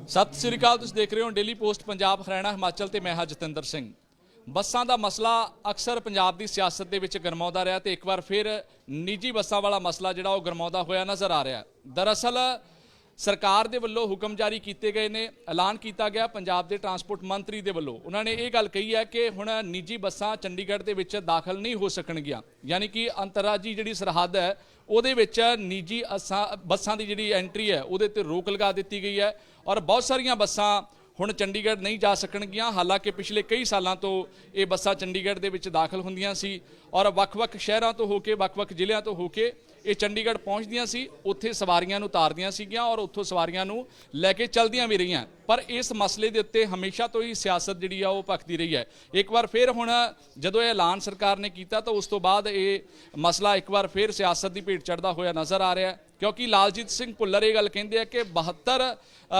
ਸਤਿ ਸ੍ਰੀ ਅਕਾਲ। ਤੁਸੀਂ ਦੇਖ ਰਹੇ ਹੋ ਡੇਲੀ ਪੋਸਟ ਪੰਜਾਬ ਹਰਿਆਣਾ ਹਿਮਾਚਲ ਤੇ ਮੈਂ ਹਾਂ ਜਤਿੰਦਰ ਸਿੰਘ। ਬੱਸਾਂ ਦਾ ਮਸਲਾ ਅਕਸਰ ਪੰਜਾਬ ਦੀ ਸਿਆਸਤ ਦੇ ਵਿੱਚ ਗਰਮਾਉਂਦਾ ਰਿਹਾ ਤੇ ਇੱਕ ਵਾਰ ਫਿਰ ਨਿੱਜੀ ਬੱਸਾਂ ਵਾਲਾ ਮਸਲਾ ਜਿਹੜਾ ਉਹ ਗਰਮਾਉਂਦਾ ਹੋਇਆ ਨਜ਼ਰ ਆ ਰਿਹਾ। ਦਰਅਸਲ ਸਰਕਾਰ ਦੇ ਵੱਲੋਂ ਹੁਕਮ ਜਾਰੀ ਕੀਤੇ ਗਏ ਨੇ, ਐਲਾਨ ਕੀਤਾ ਗਿਆ ਪੰਜਾਬ ਦੇ ਟਰਾਂਸਪੋਰਟ ਮੰਤਰੀ ਦੇ ਵੱਲੋਂ। ਉਹਨਾਂ ਨੇ ਇਹ ਗੱਲ ਕਹੀ ਹੈ ਕਿ ਹੁਣ ਨਿੱਜੀ ਬੱਸਾਂ ਚੰਡੀਗੜ੍ਹ ਦੇ ਵਿੱਚ ਦਾਖਲ ਨਹੀਂ ਹੋ ਸਕਣਗੀਆਂ, ਯਾਨੀ ਕਿ ਅੰਤਰਰਾਜੀ ਜਿਹੜੀ ਸਰਹੱਦ ਹੈ ਉਹਦੇ ਵਿੱਚ ਨਿੱਜੀ ਬੱਸਾਂ ਦੀ ਜਿਹੜੀ ਐਂਟਰੀ ਹੈ ਉਹਦੇ ਤੇ ਰੋਕ ਲਗਾ ਦਿੱਤੀ ਗਈ ਹੈ ਔਰ ਬਹੁਤ ਸਾਰੀਆਂ ਬੱਸਾਂ ਹੁਣ ਚੰਡੀਗੜ੍ਹ ਨਹੀਂ ਜਾ ਸਕਣਗੀਆਂ। ਹਾਲਾਂਕਿ ਪਿਛਲੇ ਕਈ ਸਾਲਾਂ ਤੋਂ ਇਹ ਬੱਸਾਂ ਚੰਡੀਗੜ੍ਹ ਦੇ ਵਿੱਚ ਦਾਖਲ ਹੁੰਦੀਆਂ ਸੀ ਔਰ ਵੱਖ-ਵੱਖ ਸ਼ਹਿਰਾਂ ਤੋਂ ਹੋ ਕੇ ਵੱਖ-ਵੱਖ ਜ਼ਿਲ੍ਹਿਆਂ ਤੋਂ ਹੋ ਕੇ ਇਹ ਚੰਡੀਗੜ੍ਹ ਪਹੁੰਚਦੀਆਂ ਸੀ, ਉੱਥੇ ਸਵਾਰੀਆਂ ਨੂੰ ਉਤਾਰਦੀਆਂ ਸੀਗੀਆਂ ਔਰ ਉੱਥੋਂ ਸਵਾਰੀਆਂ ਨੂੰ ਲੈ ਕੇ ਚੱਲਦੀਆਂ ਵੀ ਰਹੀਆਂ। ਪਰ ਇਸ ਮਸਲੇ ਦੇ ਉੱਤੇ ਹਮੇਸ਼ਾ ਤੋਂ ਹੀ ਸਿਆਸਤ ਜਿਹੜੀ ਆ ਉਹ ਭਖਦੀ ਰਹੀ ਹੈ। ਇੱਕ ਵਾਰ ਫਿਰ ਹੁਣ ਜਦੋਂ ਇਹ ਐਲਾਨ ਸਰਕਾਰ ਨੇ ਕੀਤਾ ਤਾਂ ਉਸ ਤੋਂ ਬਾਅਦ ਇਹ ਮਸਲਾ ਇੱਕ ਵਾਰ ਫਿਰ ਸਿਆਸਤ ਦੀ ਭੇਟ ਚੜ੍ਹਦਾ ਹੋਇਆ ਨਜ਼ਰ ਆ ਰਿਹਾ, ਕਿਉਂਕਿ ਲਾਲਜੀਤ ਸਿੰਘ ਭੁੱਲਰ ਇਹ ਗੱਲ ਕਹਿੰਦੇ ਆ ਕਿ 72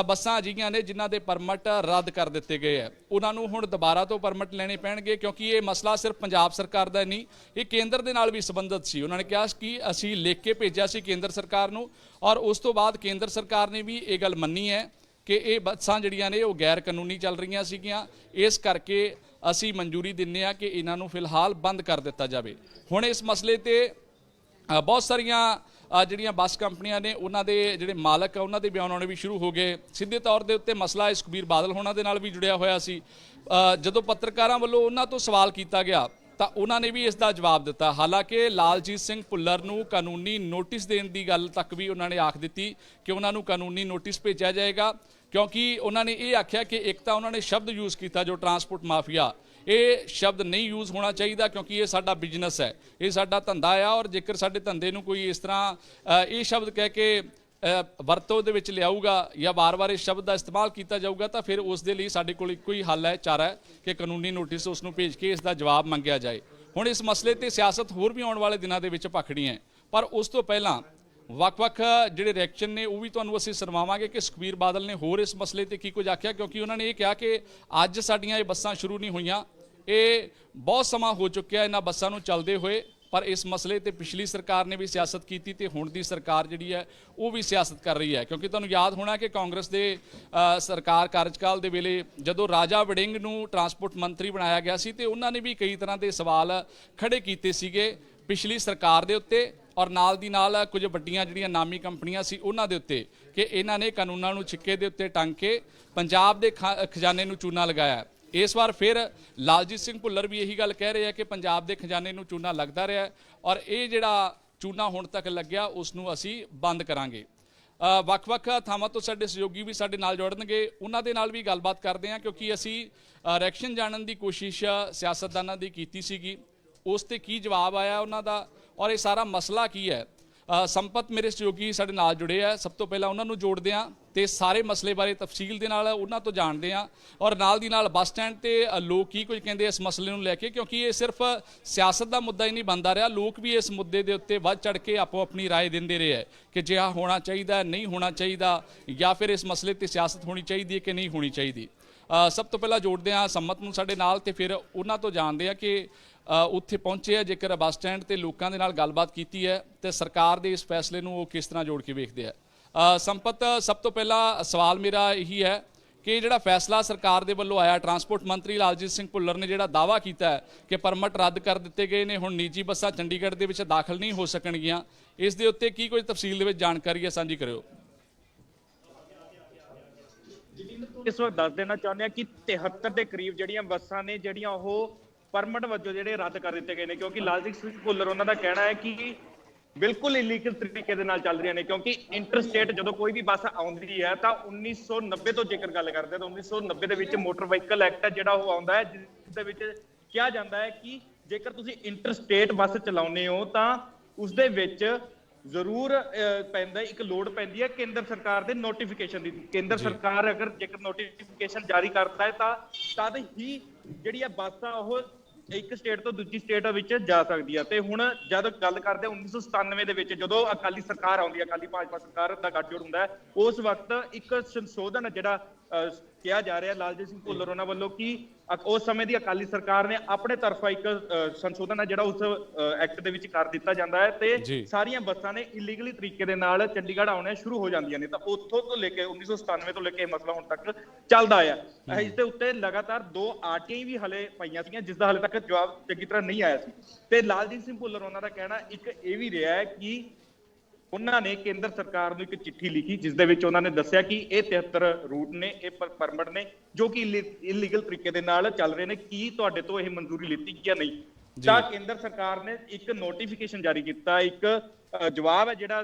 ਬੱਸਾਂ ਅਜਿਹੀਆਂ ਨੇ ਜਿਨ੍ਹਾਂ ਦੇ ਪਰਮਿਟ ਰੱਦ ਕਰ ਦਿੱਤੇ ਗਏ ਆ। ਉਹਨਾਂ ਨੂੰ ਹੁਣ ਦੁਬਾਰਾ ਤੋਂ ਪਰਮਿਟ ਲੈਣੇ ਪੈਣਗੇ, ਕਿਉਂਕਿ ਇਹ ਮਸਲਾ ਸਿਰਫ ਪੰਜਾਬ ਸਰਕਾਰ ਦਾ ਨਹੀਂ, ਇਹ ਕੇਂਦਰ ਦੇ ਨਾਲ ਵੀ ਸੰਬੰਧਿਤ ਸੀ। ਉਹਨਾਂ ਨੇ ਕਿਹਾ ਕਿ ਅਸੀਂ ਲਿਖ ਕੇ ਭੇਜਿਆ ਸੀ ਕੇਂਦਰ ਸਰਕਾਰ ਨੂੰ ਔਰ ਉਸ ਤੋਂ ਬਾਅਦ ਕੇਂਦਰ ਸਰਕਾਰ ਨੇ ਵੀ ਇਹ ਗੱਲ ਮੰਨੀ ਹੈ ਕਿ ਇਹ ਬੱਸਾਂ ਜਿਹੜੀਆਂ ਨੇ ਉਹ ਗੈਰ ਕਾਨੂੰਨੀ ਚੱਲ ਰਹੀਆਂ ਸੀਗੀਆਂ, ਇਸ ਕਰਕੇ ਅਸੀਂ ਮਨਜ਼ੂਰੀ ਦਿੰਦੇ ਹਾਂ ਕਿ ਇਹਨਾਂ ਨੂੰ ਫਿਲਹਾਲ ਬੰਦ ਕਰ ਦਿੱਤਾ ਜਾਵੇ। ਹੁਣ ਇਸ ਮਸਲੇ ਤੇ ਬਹੁਤ ਸਾਰੀਆਂ ਜਿਹੜੀਆਂ ਬੱਸ ਕੰਪਨੀਆਂ ਨੇ ਉਹਨਾਂ ਦੇ ਜਿਹੜੇ ਮਾਲਕ ਆ ਉਹਨਾਂ ਦੇ ਬਿਆਨ ਆਉਣੇ ਵੀ ਸ਼ੁਰੂ ਹੋ ਗਏ। ਸਿੱਧੇ ਤੌਰ ਦੇ ਉੱਤੇ ਮਸਲਾ ਇਸ ਸੁਖਬੀਰ ਬਾਦਲ ਹੋਣਾ ਦੇ ਨਾਲ ਵੀ ਜੁੜਿਆ ਹੋਇਆ ਸੀ। ਜਦੋਂ ਪੱਤਰਕਾਰਾਂ ਵੱਲੋਂ ਉਹਨਾਂ ਤੋਂ ਸਵਾਲ ਕੀਤਾ ਗਿਆ ਤਾਂ ਉਹਨਾਂ ਨੇ ਵੀ ਇਸ ਦਾ ਜਵਾਬ ਦਿੱਤਾ। ਹਾਲਾਂਕਿ ਲਾਲਜੀਤ ਸਿੰਘ ਭੁੱਲਰ ਨੂੰ ਕਾਨੂੰਨੀ ਨੋਟਿਸ ਦੇਣ ਦੀ ਗੱਲ ਤੱਕ ਵੀ ਉਹਨਾਂ ਨੇ ਆਖ ਦਿੱਤੀ ਕਿ ਉਹਨਾਂ ਨੂੰ ਕਾਨੂੰਨੀ ਨੋਟਿਸ ਭੇਜਿਆ ਜਾਏਗਾ, ਕਿਉਂਕਿ ਉਹਨਾਂ ਨੇ ਇਹ ਆਖਿਆ ਕਿ ਇੱਕ ਤਾਂ ਉਹਨਾਂ ਨੇ ਸ਼ਬਦ ਯੂਜ਼ ਕੀਤਾ ਜੋ ਟਰਾਂਸਪੋਰਟ ਮਾਫੀਆ, ਇਹ ਸ਼ਬਦ ਨਹੀਂ ਯੂਜ਼ ਹੋਣਾ ਚਾਹੀਦਾ ਕਿਉਂਕਿ ਇਹ ਸਾਡਾ ਬਿਜ਼ਨਸ ਹੈ, ਇਹ ਸਾਡਾ ਧੰਦਾ ਆ ਔਰ ਜੇਕਰ ਸਾਡੇ ਧੰਦੇ ਨੂੰ ਕੋਈ ਇਸ ਤਰ੍ਹਾਂ ਇਹ ਸ਼ਬਦ ਕਹਿ ਕੇ ਵਰਤੋਂ ਦੇ ਵਿੱਚ ਲਿਆਊਗਾ ਜਾਂ ਵਾਰ-ਵਾਰ ਇਸ ਸ਼ਬਦ ਦਾ ਇਸਤੇਮਾਲ ਕੀਤਾ ਜਾਊਗਾ ਤਾਂ ਫਿਰ ਉਸ ਦੇ ਲਈ ਸਾਡੇ ਕੋਲ ਇੱਕੋ ਹੀ ਹੱਲ ਹੈ, ਚਾਰਾ ਹੈ ਕਿ ਕਾਨੂੰਨੀ ਨੋਟਿਸ ਉਸ ਨੂੰ ਭੇਜ ਕੇ ਇਸ ਦਾ ਜਵਾਬ ਮੰਗਿਆ ਜਾਏ। ਹੁਣ ਇਸ ਮਸਲੇ ਤੇ ਸਿਆਸਤ ਹੋਰ ਵੀ ਆਉਣ ਵਾਲੇ ਦਿਨਾਂ ਦੇ ਵਿੱਚ ਭਖਣੀ ਹੈ, ਪਰ ਉਸ ਤੋਂ ਪਹਿਲਾਂ ਵੱਖ-ਵੱਖ ਜਿਹੜੇ ਰਿਐਕਸ਼ਨ ਨੇ ਉਹ ਵੀ ਤੁਹਾਨੂੰ ਅਸੀਂ ਸੁਣਾਵਾਂਗੇ ਕਿ ਸੁਖਬੀਰ ਬਾਦਲ ਨੇ ਹੋਰ ਇਸ ਮਸਲੇ ਤੇ ਕੀ ਕੁਝ ਆਖਿਆ, ਕਿਉਂਕਿ ਉਹਨਾਂ ਨੇ ਇਹ ਕਿਹਾ ਕਿ ਅੱਜ ਸਾਡੀਆਂ ਇਹ ਬੱਸਾਂ ਸ਼ੁਰੂ ਨਹੀਂ ਹੋਈਆਂ, ਇਹ ਬਹੁਤ ਸਮਾਂ ਹੋ ਚੁੱਕਿਆ ਇਹਨਾਂ ਬੱਸਾਂ ਨੂੰ ਚੱਲਦੇ ਹੋਏ। ਪਰ ਇਸ ਮਸਲੇ ਤੇ ਪਿਛਲੀ ਸਰਕਾਰ ਨੇ ਵੀ ਸਿਆਸਤ ਕੀਤੀ ਤੇ ਹੁਣ ਦੀ ਸਰਕਾਰ ਜਿਹੜੀ ਹੈ ਉਹ ਵੀ ਸਿਆਸਤ ਕਰ ਰਹੀ ਹੈ, ਕਿਉਂਕਿ ਤੁਹਾਨੂੰ ਯਾਦ ਹੋਣਾ ਕਿ ਕਾਂਗਰਸ ਦੇ ਸਰਕਾਰ ਕਾਰਜਕਾਲ ਦੇ ਵੇਲੇ ਜਦੋਂ ਰਾਜਾ ਵੜਿੰਗ ਨੂੰ ਟਰਾਂਸਪੋਰਟ ਮੰਤਰੀ ਬਣਾਇਆ ਗਿਆ ਸੀ ਤੇ ਉਹਨਾਂ ਨੇ ਵੀ ਕਈ ਤਰ੍ਹਾਂ ਦੇ ਸਵਾਲ ਖੜੇ ਕੀਤੇ ਸੀਗੇ ਪਿਛਲੀ ਸਰਕਾਰ ਦੇ ਉੱਤੇ ਔਰ ਨਾਲ ਦੀ ਨਾਲ ਕੁਝ ਵੱਡੀਆਂ ਜਿਹੜੀਆਂ ਨਾਮੀ ਕੰਪਨੀਆਂ ਸੀ ਉਹਨਾਂ ਦੇ ਉੱਤੇ ਕਿ ਇਹਨਾਂ ਨੇ ਕਾਨੂੰਨਾਂ ਨੂੰ ਛਿੱਕੇ ਦੇ ਉੱਤੇ ਟੰਗ ਕੇ ਪੰਜਾਬ ਦੇ ਖਜ਼ਾਨੇ ਨੂੰ ਚੂਨਾ ਲਗਾਇਆ। ਇਸ ਵਾਰ ਫਿਰ ਲਾਲਜੀਤ ਸਿੰਘ ਭੁੱਲਰ ਵੀ ਇਹੀ ਗੱਲ ਕਹਿ ਰਹੇ ਆ ਕਿ ਪੰਜਾਬ ਦੇ ਖਜ਼ਾਨੇ ਨੂੰ ਚੂਨਾ ਲੱਗਦਾ ਰਿਹਾ ਔਰ ਇਹ ਜਿਹੜਾ ਚੂਨਾ ਹੁਣ ਤੱਕ ਲੱਗਿਆ ਉਸ ਨੂੰ ਅਸੀਂ ਬੰਦ ਕਰਾਂਗੇ। ਵੱਖ-ਵੱਖ ਥਾਵਾਂ ਤੋਂ ਸਾਡੇ ਸਹਿਯੋਗੀ ਵੀ ਸਾਡੇ ਨਾਲ ਜੁੜਨਗੇ, ਉਹਨਾਂ ਦੇ ਨਾਲ ਵੀ ਗੱਲਬਾਤ ਕਰਦੇ ਹਾਂ, ਕਿਉਂਕਿ ਅਸੀਂ ਰਿਐਕਸ਼ਨ ਜਾਣਨ ਦੀ ਕੋਸ਼ਿਸ਼ ਸਿਆਸਤਦਾਨਾਂ ਦੀ ਕੀਤੀ ਸੀਗੀ, ਉਸ ਤੇ ਕੀ ਜਵਾਬ ਆਇਆ ਉਹਨਾਂ ਦਾ ਔਰ ਇਹ ਸਾਰਾ ਮਸਲਾ ਕੀ ਹੈ। ਸੰਪਤ ਮੇਰੇ ਸਹਿਯੋਗੀ ਸਾਡੇ ਨਾਲ ਜੁੜੇ ਆ, ਸਭ ਤੋਂ ਪਹਿਲਾਂ ਉਹਨਾਂ ਨੂੰ ਜੋੜਦੇ ਹਾਂ ਤੇ ਸਾਰੇ ਮਸਲੇ ਬਾਰੇ ਤਫਸੀਲ ਦੇ ਨਾਲ ਉਹਨਾਂ ਤੋਂ ਜਾਣਦੇ ਹਾਂ ਔਰ ਨਾਲ ਦੀ ਨਾਲ ਬੱਸ ਸਟੈਂਡ ਤੇ ਲੋਕ ਕੀ ਕੁਝ ਕਹਿੰਦੇ ਇਸ ਮਸਲੇ ਨੂੰ ਲੈ ਕੇ, ਕਿਉਂਕਿ ਇਹ ਸਿਰਫ ਸਿਆਸਤ ਦਾ ਮੁੱਦਾ ਹੀ ਨਹੀਂ ਬਣਦਾ ਰਿਹਾ, ਲੋਕ ਵੀ ਇਸ ਮੁੱਦੇ ਦੇ ਉੱਤੇ ਵੱਧ ਚੜ ਕੇ ਆਪੋ ਆਪਣੀ ਰਾਏ ਦਿੰਦੇ ਰਹੇ ਹੈ ਕਿ ਜੇ ਆਹ ਹੋਣਾ ਚਾਹੀਦਾ ਨਹੀਂ ਹੋਣਾ ਚਾਹੀਦਾ ਜਾਂ ਫਿਰ ਇਸ ਮਸਲੇ ਤੇ ਸਿਆਸਤ ਹੋਣੀ ਚਾਹੀਦੀ ਹੈ ਕਿ ਨਹੀਂ ਹੋਣੀ ਚਾਹੀਦੀ। ਸਭ ਤੋਂ ਪਹਿਲਾਂ ਜੋੜਦੇ ਹਾਂ ਸੰਮਤ ਨੂੰ ਸਾਡੇ ਨਾਲ ਤੇ ਫਿਰ ਉਹਨਾਂ ਤੋਂ ਜਾਣਦੇ ਹਾਂ ਕਿ ਉੱਥੇ ਪਹੁੰਚੇ ਆ, ਜੇਕਰ ਬੱਸ ਸਟੈਂਡ ਤੇ ਲੋਕਾਂ ਦੇ ਨਾਲ ਗੱਲਬਾਤ ਕੀਤੀ ਹੈ ਤੇ ਸਰਕਾਰ ਦੇ ਇਸ ਫੈਸਲੇ ਨੂੰ ਉਹ ਕਿਸ ਤਰ੍ਹਾਂ ਜੋੜ ਕੇ ਵੇਖਦੇ ਆ। ਸੰਪਤ, ਸਭ ਤੋਂ ਪਹਿਲਾਂ ਸਵਾਲ ਮੇਰਾ ਇਹੀ ਹੈ ਕਿ ਜਿਹੜਾ ਫੈਸਲਾ ਸਰਕਾਰ ਦੇ ਵੱਲੋਂ ਆਇਆ, ਟਰਾਂਸਪੋਰਟ ਮੰਤਰੀ ਲਾਲਜੀਤ ਸਿੰਘ ਭੁੱਲਰ ਨੇ ਜਿਹੜਾ ਦਾਅਵਾ ਕੀਤਾ ਹੈ ਕਿ ਪਰਮਿਟ ਰੱਦ ਕਰ ਦਿੱਤੇ ਗਏ ਨੇ, ਹੁਣ ਨਿੱਜੀ ਬੱਸਾਂ ਚੰਡੀਗੜ੍ਹ ਦੇ ਵਿੱਚ ਦਾਖਲ ਨਹੀਂ ਹੋ ਸਕਣਗੀਆਂ, ਇਸ ਦੇ ਉੱਤੇ ਕੀ ਕੁਝ ਤਫਸੀਲ ਦੇ ਵਿੱਚ ਜਾਣਕਾਰੀ ਹੈ ਸਾਂਝੀ ਕਰਿਓ। ਇਸ ਵਕਤ ਦੱਸ ਦੇਣਾ ਚਾਹੁੰਦੇ ਆ ਕਿ 73 ਦੇ ਕਰੀਬ ਜਿਹੜੀਆਂ ਬੱਸਾਂ ਨੇ ਜਿਹੜੀਆਂ ਉਹ ਪਰਮਿਟ ਵਜੋਂ ਜਿਹੜੇ ਰੱਦ ਕਰ ਦਿੱਤੇ ਗਏ ਨੇ, ਕਿਉਂਕਿ ਲਾਲਜੀਤ ਸਿੰਘ ਭੁੱਲਰ ਉਹਨਾਂ ਦਾ ਕਹਿਣਾ ਹੈ ਕਿ ਬਿਲਕੁਲ ਇਲੀਗਲ ਤਰੀਕੇ ਦੇ ਨਾਲ ਚੱਲ ਰਹੀਆਂ ਨੇ, ਕਿਉਂਕਿ ਇੰਟਰਸਟੇਟ ਜਦੋਂ ਕੋਈ ਵੀ ਬੱਸ ਆਉਂਦੀ ਹੈ ਤਾਂ 1990 ਤੋਂ ਜੇਕਰ ਗੱਲ ਕਰਦੇ ਤਾਂ 1990 ਦੇ ਵਿੱਚ ਮੋਟਰ ਵਹੀਕਲ ਐਕਟ ਜਿਹੜਾ ਉਹ ਆਉਂਦਾ ਹੈ, ਜਿਸ ਦੇ ਵਿੱਚ ਕਿਹਾ ਜਾਂਦਾ ਹੈ ਕਿ ਜੇਕਰ ਤੁਸੀਂ ਇੰਟਰਸਟੇਟ ਬੱਸ ਚਲਾਉਂਦੇ ਹੋ ਤਾਂ ਉਸ ਦੇ ਵਿੱਚ ਜ਼ਰੂਰ ਪੈਂਦਾ ਇੱਕ ਲੋੜ ਪੈਂਦੀ ਹੈ ਕੇਂਦਰ ਸਰਕਾਰ ਦੇ ਨੋਟੀਫਿਕੇਸ਼ਨ ਦੀ। ਕੇਂਦਰ ਸਰਕਾਰ ਅਗਰ ਜੇਕਰ ਨੋਟੀਫਿਕੇਸ਼ਨ ਜਾਰੀ ਕਰਦਾ ਹੈ ਤਾਂ ਤਦ ਹੀ ਜਿਹੜੀ ਆ ਬੱਸ ਆ ਉਹ ਇੱਕ ਸਟੇਟ ਤੋਂ ਦੂਜੀ ਸਟੇਟ ਵਿੱਚ ਜਾ ਸਕਦੀ ਹੈ। ਤੇ ਹੁਣ ਜਦ ਗੱਲ ਕਰਦੇ 1997 ਦੇ ਵਿੱਚ ਜਦੋਂ ਅਕਾਲੀ ਸਰਕਾਰ ਆਉਂਦੀ ਹੈ, ਅਕਾਲੀ ਭਾਜਪਾ ਸਰਕਾਰ ਦਾ ਗੱਠਜੋੜ ਹੁੰਦਾ ਹੈ, ਉਸ ਵਕਤ ਇੱਕ ਸੰਸ਼ੋਧਨ ਜਿਹੜਾ ਕਿਹਾ ਜਾ ਰਿਹਾ ਲਾਲਜੀਤ ਸਿੰਘ ਭੁੱਲਰ ਉਹਨਾਂ ਵੱਲੋਂ ਕਿ ਉਸ ਸਮੇਂ ਦੀ ਅਕਾਲੀ ਸਰਕਾਰ ਨੇ ਆਪਣੇ ਤਰਫਾ ਇੱਕ ਸੰਸ਼ੋਧਨ ਹੈ ਜਿਹੜਾ ਉਸ ਐਕਟ ਦੇ ਵਿੱਚ ਕਰ ਦਿੱਤਾ ਜਾਂਦਾ ਹੈ ਤੇ ਸਾਰੀਆਂ ਬੱਸਾਂ ਨੇ ਇਲੀਗਲੀ ਤਰੀਕੇ ਦੇ ਨਾਲ ਚੰਡੀਗੜ੍ਹ ਆਉਣਾ ਸ਼ੁਰੂ ਹੋ ਜਾਂਦੀਆਂ ਨੇ। ਤਾਂ ਉੱਥੋਂ ਤੋਂ ਲੈ ਕੇ 1997 ਤੋਂ ਲੈ ਕੇ ਇਹ ਮਸਲਾ ਹੁਣ ਤੱਕ ਚੱਲਦਾ ਆਇਆ। ਇਸ ਦੇ ਉੱਤੇ ਲਗਾਤਾਰ 2 ਆਰਟੀਆਈ ਵੀ ਹਲੇ ਪਈਆਂ ਸੀਗੀਆਂ ਜਿਸ ਦਾ ਹਲੇ ਤੱਕ ਜਵਾਬ ਚੰਗੀ ਤਰ੍ਹਾਂ ਨਹੀਂ ਆਇਆ ਸੀ। ਤੇ ਲਾਲਜੀਤ ਸਿੰਘ ਭੁੱਲਰ ਉਹਨਾਂ ਦਾ ਕਹਿਣਾ ਇੱਕ ਇਹ ਵੀ ਰਿਹਾ ਹੈ ਕਿ ਉਹਨਾਂ ਨੇ ਕੇਂਦਰ ਸਰਕਾਰ ਨੂੰ ਇੱਕ ਚਿੱਠੀ ਲਿਖੀ ਜਿਸ ਦੇ ਵਿੱਚ ਉਹਨਾਂ ਨੇ ਦੱਸਿਆ ਕਿ ਇਹ 73 ਰੂਟ ਨੇ, ਇਹ ਪਰਮਿਟ ਨੇ ਜੋ ਕਿ ਇਲੀਗਲ ਤਰੀਕੇ ਦੇ ਨਾਲ ਚੱਲ ਰਹੇ ਨੇ, ਕੀ ਤੁਹਾਡੇ ਤੋਂ ਇਹ ਮਨਜ਼ੂਰੀ ਲਿੱਤੀ ਜਾਂ ਨਹੀਂ। ਤਾਂ ਕੇਂਦਰ ਸਰਕਾਰ ਨੇ ਇੱਕ ਨੋਟੀਫਿਕੇਸ਼ਨ ਜਾਰੀ ਕੀਤਾ, ਇੱਕ ਜਵਾਬ ਹੈ ਜਿਹੜਾ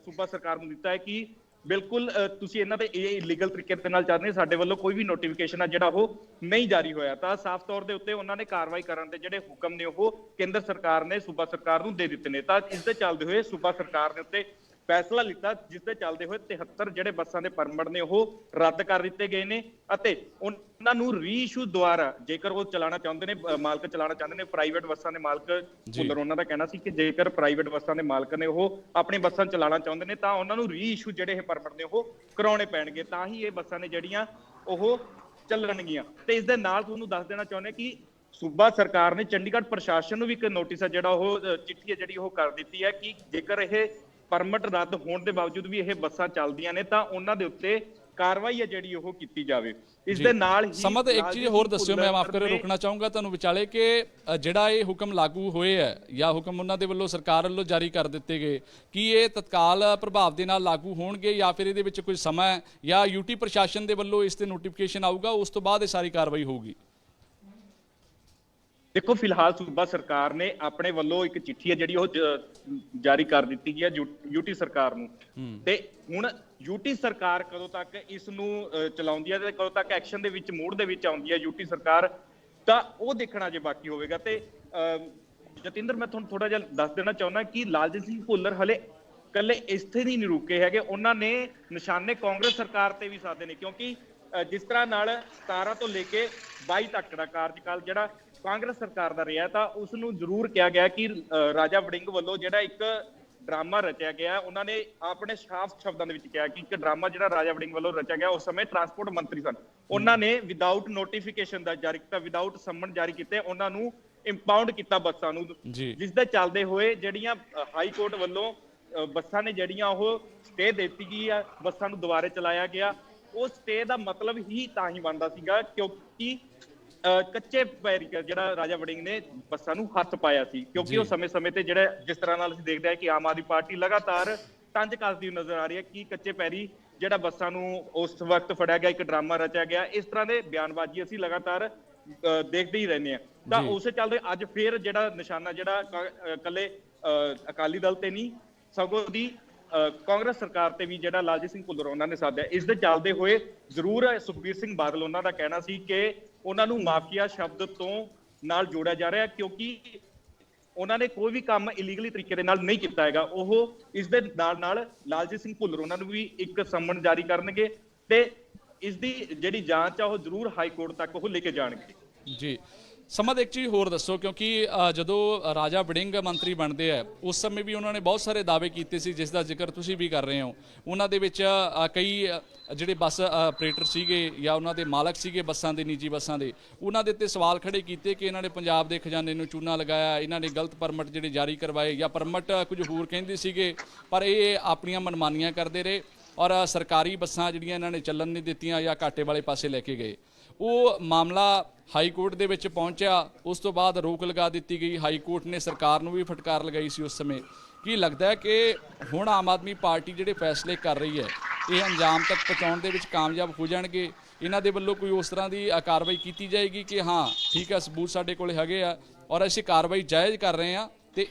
ਸੂਬਾ ਸਰਕਾਰ ਨੂੰ ਦਿੱਤਾ ਹੈ ਕਿ ਬਿਲਕੁਲ ਤੁਸੀਂ ਇਹਨਾਂ ਤੇ ਇਹ ਇਲੀਗਲ ਤਰੀਕੇ ਦੇ ਨਾਲ ਚੱਲ ਰਹੇ, ਸਾਡੇ ਵੱਲੋਂ ਕੋਈ ਵੀ ਨੋਟੀਫਿਕੇਸ਼ਨ ਹੈ ਜਿਹੜਾ ਉਹ ਨਹੀਂ ਜਾਰੀ ਹੋਇਆ। ਤਾਂ ਸਾਫ਼ ਤੌਰ ਦੇ ਉੱਤੇ ਉਹਨਾਂ ਨੇ ਕਾਰਵਾਈ ਕਰਨ ਦੇ ਜਿਹੜੇ ਹੁਕਮ ਨੇ ਉਹ ਕੇਂਦਰ ਸਰਕਾਰ ਨੇ ਸੂਬਾ ਸਰਕਾਰ ਨੂੰ ਦੇ ਦਿੱਤੇ ਨੇ। ਤਾਂ ਇਸ ਦੇ ਚੱਲਦੇ ਹੋਏ ਸੂਬਾ ਸਰਕਾਰ ਦੇ ਉੱਤੇ ਫੈਸਲਾ ਲਿੱਤਾ ਜਿਸ ਦੇ ਚੱਲਦੇ ਹੋਏ 73 ਜਿਹੜੇ ਬੱਸਾਂ ਦੇ ਪਰਮਿਟ ਨੇ ਉਹ ਰੱਦ ਕਰ ਦਿੱਤੇ ਗਏ ਨੇ ਅਤੇ ਉਹਨਾਂ ਨੂੰ ਰੀਇਸ਼ੂ ਦੁਆਰਾ ਜੇਕਰ ਉਹ ਚਲਾਉਣਾ ਚਾਹੁੰਦੇ ਨੇ, ਮਾਲਕ ਚਲਾਉਣਾ ਚਾਹੁੰਦੇ ਨੇ, ਪ੍ਰਾਈਵੇਟ ਬੱਸਾਂ ਦੇ ਮਾਲਕ ਭੁੱਲਰ ਉਹਨਾਂ ਦਾ ਕਹਿਣਾ ਸੀ ਕਿ ਜੇਕਰ ਪ੍ਰਾਈਵੇਟ ਬੱਸਾਂ ਦੇ ਮਾਲਕ ਨੇ ਉਹ ਆਪਣੀ ਬੱਸਾਂ ਚਲਾਉਣਾ ਚਾਹੁੰਦੇ ਨੇ ਤਾਂ ਉਹਨਾਂ ਨੂੰ ਰੀਇਸ਼ੂ ਜਿਹੜੇ ਇਹ ਪਰਮਿਟ ਨੇ ਉਹ ਕਰਾਉਣੇ ਪੈਣਗੇ, ਤਾਂ ਹੀ ਇਹ ਬੱਸਾਂ ਨੇ ਜਿਹੜੀਆਂ ਉਹ ਚੱਲਣਗੀਆਂ। ਤੇ ਇਸ ਦੇ ਨਾਲ ਤੁਹਾਨੂੰ ਦੱਸ ਦੇਣਾ ਚਾਹੁੰਦੇ ਕਿ ਸੂਬਾ ਸਰਕਾਰ ਨੇ ਚੰਡੀਗੜ੍ਹ ਪ੍ਰਸ਼ਾਸਨ ਨੂੰ ਵੀ ਇੱਕ ਨੋਟਿਸ ਹੈ ਜਿਹੜਾ ਉਹ ਚਿੱਠੀ ਹੈ ਜਿਹੜੀ ਉਹ ਕਰ ਦਿੱਤੀ ਹੈ ਕਿ ਜੇਕਰ ਇਹ ਪਰਮਿਟ ਰੱਦ ਹੋਣ ਦੇ ਬਾਵਜੂਦ ਵੀ ਇਹ ਬੱਸਾਂ ਚੱਲਦੀਆਂ ਨੇ ਤਾਂ ਉਹਨਾਂ ਦੇ ਉੱਤੇ ਕਾਰਵਾਈ ਹੈ ਜਿਹੜੀ ਉਹ ਕੀਤੀ ਜਾਵੇ। ਇਸ ਦੇ ਨਾਲ ਹੀ ਸਮਝ ਇੱਕ ਚੀਜ਼ ਹੋਰ ਦੱਸਿਓ, ਮੈਂ ਮਾਫ ਕਰਿਓ ਰੋਕਣਾ ਚਾਹੂੰਗਾ ਤੁਹਾਨੂੰ ਵਿਚਾਲੇ ਕਿ ਜਿਹੜਾ ਇਹ ਹੁਕਮ ਲਾਗੂ ਹੋਏ ਹੈ ਜਾਂ ਹੁਕਮ ਉਹਨਾਂ ਦੇ ਵੱਲੋਂ ਸਰਕਾਰ ਵੱਲੋਂ ਜਾਰੀ ਕਰ ਦਿੱਤੇ ਗਏ, ਕੀ ਇਹ ਤਤਕਾਲ ਪ੍ਰਭਾਵ ਦੇ ਨਾਲ ਲਾਗੂ ਹੋਣਗੇ ਜਾਂ ਫਿਰ ਇਹਦੇ ਵਿੱਚ ਕੋਈ ਸਮਾਂ ਜਾਂ ਯੂਟੀ ਪ੍ਰਸ਼ਾਸਨ ਦੇ ਵੱਲੋਂ ਇਸ ਤੇ ਨੋਟੀਫਿਕੇਸ਼ਨ ਆਊਗਾ ਉਸ ਤੋਂ ਬਾਅਦ ਇਹ ਸਾਰੀ ਕਾਰਵਾਈ ਹੋਊਗੀ? ਦੇਖੋ ਫਿਲਹਾਲ ਸੂਬਾ ਸਰਕਾਰ ਨੇ ਆਪਣੇ ਵੱਲੋਂ ਇੱਕ ਚਿੱਠੀ ਹੈ ਜਿਹੜੀ ਉਹ ਜਾਰੀ ਕਰ ਦਿੱਤੀ ਹੈ ਯੂਟੀ ਸਰਕਾਰ ਨੂੰ ਤੇ ਹੁਣ ਯੂਟੀ ਸਰਕਾਰ ਕਦੋਂ ਤੱਕ ਇਸ ਨੂੰ ਚਲਾਉਂਦੀ ਹੈ ਤੇ ਕਦੋਂ ਤੱਕ ਐਕਸ਼ਨ ਦੇ ਵਿੱਚ ਮੂਡ ਦੇ ਵਿੱਚ ਆਉਂਦੀ ਹੈ ਯੂਟੀ ਸਰਕਾਰ ਤਾਂ ਉਹ ਦੇਖਣਾ ਜੇ ਬਾਕੀ ਹੋਵੇਗਾ। ਤੇ ਜਤਿੰਦਰ ਮੈਂ ਤੁਹਾਨੂੰ ਥੋੜਾ ਜਿਹਾ ਦੱਸ ਦੇਣਾ ਚਾਹੁੰਦਾ ਕਿ ਲਾਲਜੀਤ ਸਿੰਘ ਭੁੱਲਰ ਹਲੇ ਇਕੱਲੇ ਇੱਥੇ ਨਹੀਂ ਰੁਕੇ ਹੈਗੇ, ਉਹਨਾਂ ਨੇ ਨਿਸ਼ਾਨੇ ਕਾਂਗਰਸ ਸਰਕਾਰ ਤੇ ਵੀ ਸਾਧੇ ਨੇ ਕਿਉਂਕਿ ਜਿਸ ਤਰ੍ਹਾਂ ਨਾਲ 17 ਤੋਂ ਲੈ ਕੇ 22 ਤੱਕ ਦਾ ਕਾਰਜਕਾਲ ਜਿਹੜਾ ਕਾਂਗਰਸ ਸਰਕਾਰ ਦਾ ਰਿਹਾ ਤਾਂ ਉਸ ਨੂੰ ਜ਼ਰੂਰ ਕਿਹਾ ਗਿਆ ਕਿ ਰਾਜਾ ਵੜਿੰਗ ਵੱਲੋਂ ਜਿਹੜਾ ਇੱਕ ਡਰਾਮਾ ਰਚਿਆ ਗਿਆ, ਉਹਨਾਂ ਨੇ ਆਪਣੇ ਸਾਫ਼ ਸ਼ਬਦਾਂ ਦੇ ਵਿੱਚ ਕਿਹਾ ਕਿ ਇੱਕ ਡਰਾਮਾ ਜਿਹੜਾ ਰਾਜਾ ਵੜਿੰਗ ਵੱਲੋਂ ਰਚਿਆ ਗਿਆ, ਉਸ ਸਮੇਂ ਟਰਾਂਸਪੋਰਟ ਮੰਤਰੀ ਸਨ, ਉਹਨਾਂ ਨੇ ਵਿਦਆਊਟ ਨੋਟੀਫਿਕੇਸ਼ਨ ਦਾ ਜਾਰੀ ਕੀਤਾ, ਵਿਦਆਊਟ ਸੰਮਨ ਜਾਰੀ ਕੀਤੇ, ਉਹਨਾਂ ਨੂੰ ਇੰਪਾਊਂਡ ਕੀਤਾ ਬੱਸਾਂ ਨੂੰ, ਜਿਸ ਦੇ ਚੱਲਦੇ ਹੋਏ ਜਿਹੜੀਆਂ ਹਾਈ ਕੋਰਟ ਵੱਲੋਂ ਬੱਸਾਂ ਨੇ ਜਿਹੜੀਆਂ ਉਹ ਸਟੇ ਦਿੱਤੀ ਗਈ ਆ, ਬੱਸਾਂ ਨੂੰ ਦੁਬਾਰੇ ਚਲਾਇਆ ਗਿਆ। ਉਹ ਸਟੇ ਦਾ ਮਤਲਬ ਹੀ ਤਾਂ ਹੀ ਬਣਦਾ ਸੀਗਾ ਕਿਉਂਕਿ ਕੱਚੇ ਪੈਰੀ ਜਿਹੜਾ ਰਾਜਾ ਵੜਿੰਗ ਨੇ ਬੱਸਾਂ ਨੂੰ ਹੱਥ ਪਾਇਆ ਸੀ ਕਿਉਂਕਿ ਉਹ ਸਮੇਂ-ਸਮੇਂ ਤੇ ਜਿਹੜਾ ਜਿਸ ਤਰ੍ਹਾਂ ਨਾਲ ਅਸੀਂ ਦੇਖਦੇ ਹਾਂ ਕਿ ਆਮ ਆਦਮੀ ਪਾਰਟੀ ਲਗਾਤਾਰ ਤੰਜ ਕੱਸਦੀ ਨਜ਼ਰ ਆ ਰਹੀ ਹੈ ਕਿ ਕੱਚੇ ਪੈਰੀ ਜਿਹੜਾ ਬੱਸਾਂ ਨੂੰ ਉਸ ਵਕਤ ਫੜਿਆ ਗਿਆ, ਇੱਕ ਡਰਾਮਾ ਰਚਿਆ ਗਿਆ, ਇਸ ਤਰ੍ਹਾਂ ਦੇ ਬਿਆਨਬਾਜ਼ੀ ਅਸੀਂ ਲਗਾਤਾਰ ਦੇਖਦੇ ਹੀ ਰਹਿੰਦੇ ਹਾਂ। ਤਾਂ ਉਸੇ ਚੱਲਦੇ ਅੱਜ ਫੇਰ ਜਿਹੜਾ ਨਿਸ਼ਾਨਾ ਜਿਹੜਾ ਇਕੱਲੇ ਅਕਾਲੀ ਦਲ ਤੇ ਨਹੀਂ ਸਗੋਂ ਦੀ ਕਾਂਗਰਸ ਸਰਕਾਰ ਤੇ ਵੀ ਜਿਹੜਾ ਲਾਲਜੀਤ ਸਿੰਘ ਭੁੱਲਰ ਉਹਨਾਂ ਨੇ ਸਾਧਿਆ। ਇਸ ਦੇ ਚੱਲਦੇ ਹੋਏ ਜ਼ਰੂਰ ਸੁਖਬੀਰ ਸਿੰਘ ਬਾਦਲ ਉਹਨਾਂ ਦਾ ਕਹਿਣਾ ਸੀ ਕਿ ਉਹਨਾਂ ਨੂੰ ਮਾਫੀਆ ਸ਼ਬਦ ਤੋਂ ਨਾਲ ਜੋੜਿਆ ਜਾ ਰਿਹਾ ਕਿਉਂਕਿ ਉਹਨਾਂ ਨੇ ਕੋਈ ਵੀ ਕੰਮ ਇਲੀਗਲੀ ਤਰੀਕੇ ਦੇ ਨਾਲ ਨਹੀਂ ਕੀਤਾ ਹੈਗਾ। ਉਹ ਇਸ ਦੇ ਨਾਲ ਲਾਲਜੀਤ ਸਿੰਘ ਭੁੱਲਰ ਉਹਨਾਂ ਨੂੰ ਵੀ ਇੱਕ ਸੰਮਨ ਜਾਰੀ ਕਰਨਗੇ ਤੇ ਇਸ ਦੀ ਜਿਹੜੀ ਜਾਂਚ ਆ ਉਹ ਜ਼ਰੂਰ ਹਾਈ ਕੋਰਟ ਤੱਕ ਉਹ ਲੈ ਕੇ ਜਾਣਗੇ। ਜੀ ਸਮਝ ਇੱਕ ਚੀਜ਼ ਹੋਰ ਦੱਸੋ ਕਿਉਂਕਿ ਜਦੋਂ ਰਾਜਾ ਵੜਿੰਗ ਮੰਤਰੀ ਬਣਦੇ ਆ ਉਸ ਸਮੇਂ ਵੀ ਉਹਨਾਂ ਨੇ ਬਹੁਤ ਸਾਰੇ ਦਾਅਵੇ ਕੀਤੇ ਸੀ ਜਿਸ ਦਾ ਜ਼ਿਕਰ ਤੁਸੀਂ ਵੀ ਕਰ ਰਹੇ ਹੋ। ਉਹਨਾਂ ਦੇ ਵਿੱਚ ਕਈ ਜਿਹੜੇ ਬੱਸ ਆਪਰੇਟਰ ਸੀਗੇ ਜਾਂ ਉਹਨਾਂ ਦੇ ਮਾਲਕ ਸੀਗੇ ਬੱਸਾਂ ਦੇ, ਨਿੱਜੀ ਬੱਸਾਂ ਦੇ, ਉਹਨਾਂ ਦੇ ਉੱਤੇ ਸਵਾਲ ਖੜੇ ਕੀਤੇ ਕਿ ਇਹਨਾਂ ਨੇ ਪੰਜਾਬ ਦੇ ਖਜ਼ਾਨੇ ਨੂੰ ਚੂਨਾ ਲਗਾਇਆ, ਇਹਨਾਂ ਨੇ ਗਲਤ ਪਰਮਿਟ ਜਿਹੜੇ ਜਾਰੀ ਕਰਵਾਏ ਜਾਂ ਪਰਮਿਟ ਕੁਝ ਹੋਰ ਕਹਿੰਦੇ ਸੀਗੇ ਪਰ ਇਹ ਆਪਣੀਆਂ ਮਨਮਾਨੀਆਂ ਕਰਦੇ ਰਹੇ ਔਰ ਸਰਕਾਰੀ ਬੱਸਾਂ ਜਿਹੜੀਆਂ ਇਹਨਾਂ ਨੇ ਚੱਲਣ ਨਹੀਂ ਦਿੱਤੀਆਂ ਜਾਂ ਘਾਟੇ ਵਾਲੇ ਪਾਸੇ ਲੈ ਕੇ ਗਏ। ਉਹ ਮਾਮਲਾ ਹਾਈ ਕੋਰਟ ਦੇ ਵਿੱਚ ਪਹੁੰਚਿਆ, ਉਸ ਤੋਂ ਬਾਅਦ ਰੋਕ ਲਗਾ ਦਿੱਤੀ ਗਈ। ਹਾਈ ਕੋਰਟ ਨੇ ਸਰਕਾਰ ਨੂੰ ਵੀ ਫਟਕਾਰ ਲਗਾਈ ਸੀ ਉਸ ਸਮੇਂ। ਕੀ ਲੱਗਦਾ ਹੈ ਕਿ ਹੁਣ ਆਮ ਆਦਮੀ ਪਾਰਟੀ ਜਿਹੜੇ ਫੈਸਲੇ ਕਰ ਰਹੀ ਹੈ ਇਹ ਅੰਜਾਮ ਤੱਕ ਪਹੁੰਚਾਉਣ ਦੇ ਵਿੱਚ ਕਾਮਯਾਬ ਹੋ ਜਾਣਗੇ? ਇਹਨਾਂ ਦੇ ਵੱਲੋਂ ਕੋਈ ਉਸ ਤਰ੍ਹਾਂ ਦੀ ਕਾਰਵਾਈ ਕੀਤੀ ਜਾਏਗੀ ਕਿ ਹਾਂ ਠੀਕ ਹੈ ਸਬੂਤ ਸਾਡੇ ਕੋਲ ਹੈਗੇ ਆ ਔਰ ਅਸੀਂ ਕਾਰਵਾਈ ਜਾਇਜ਼ ਕਰ ਰਹੇ ਹਾਂ ਤੇ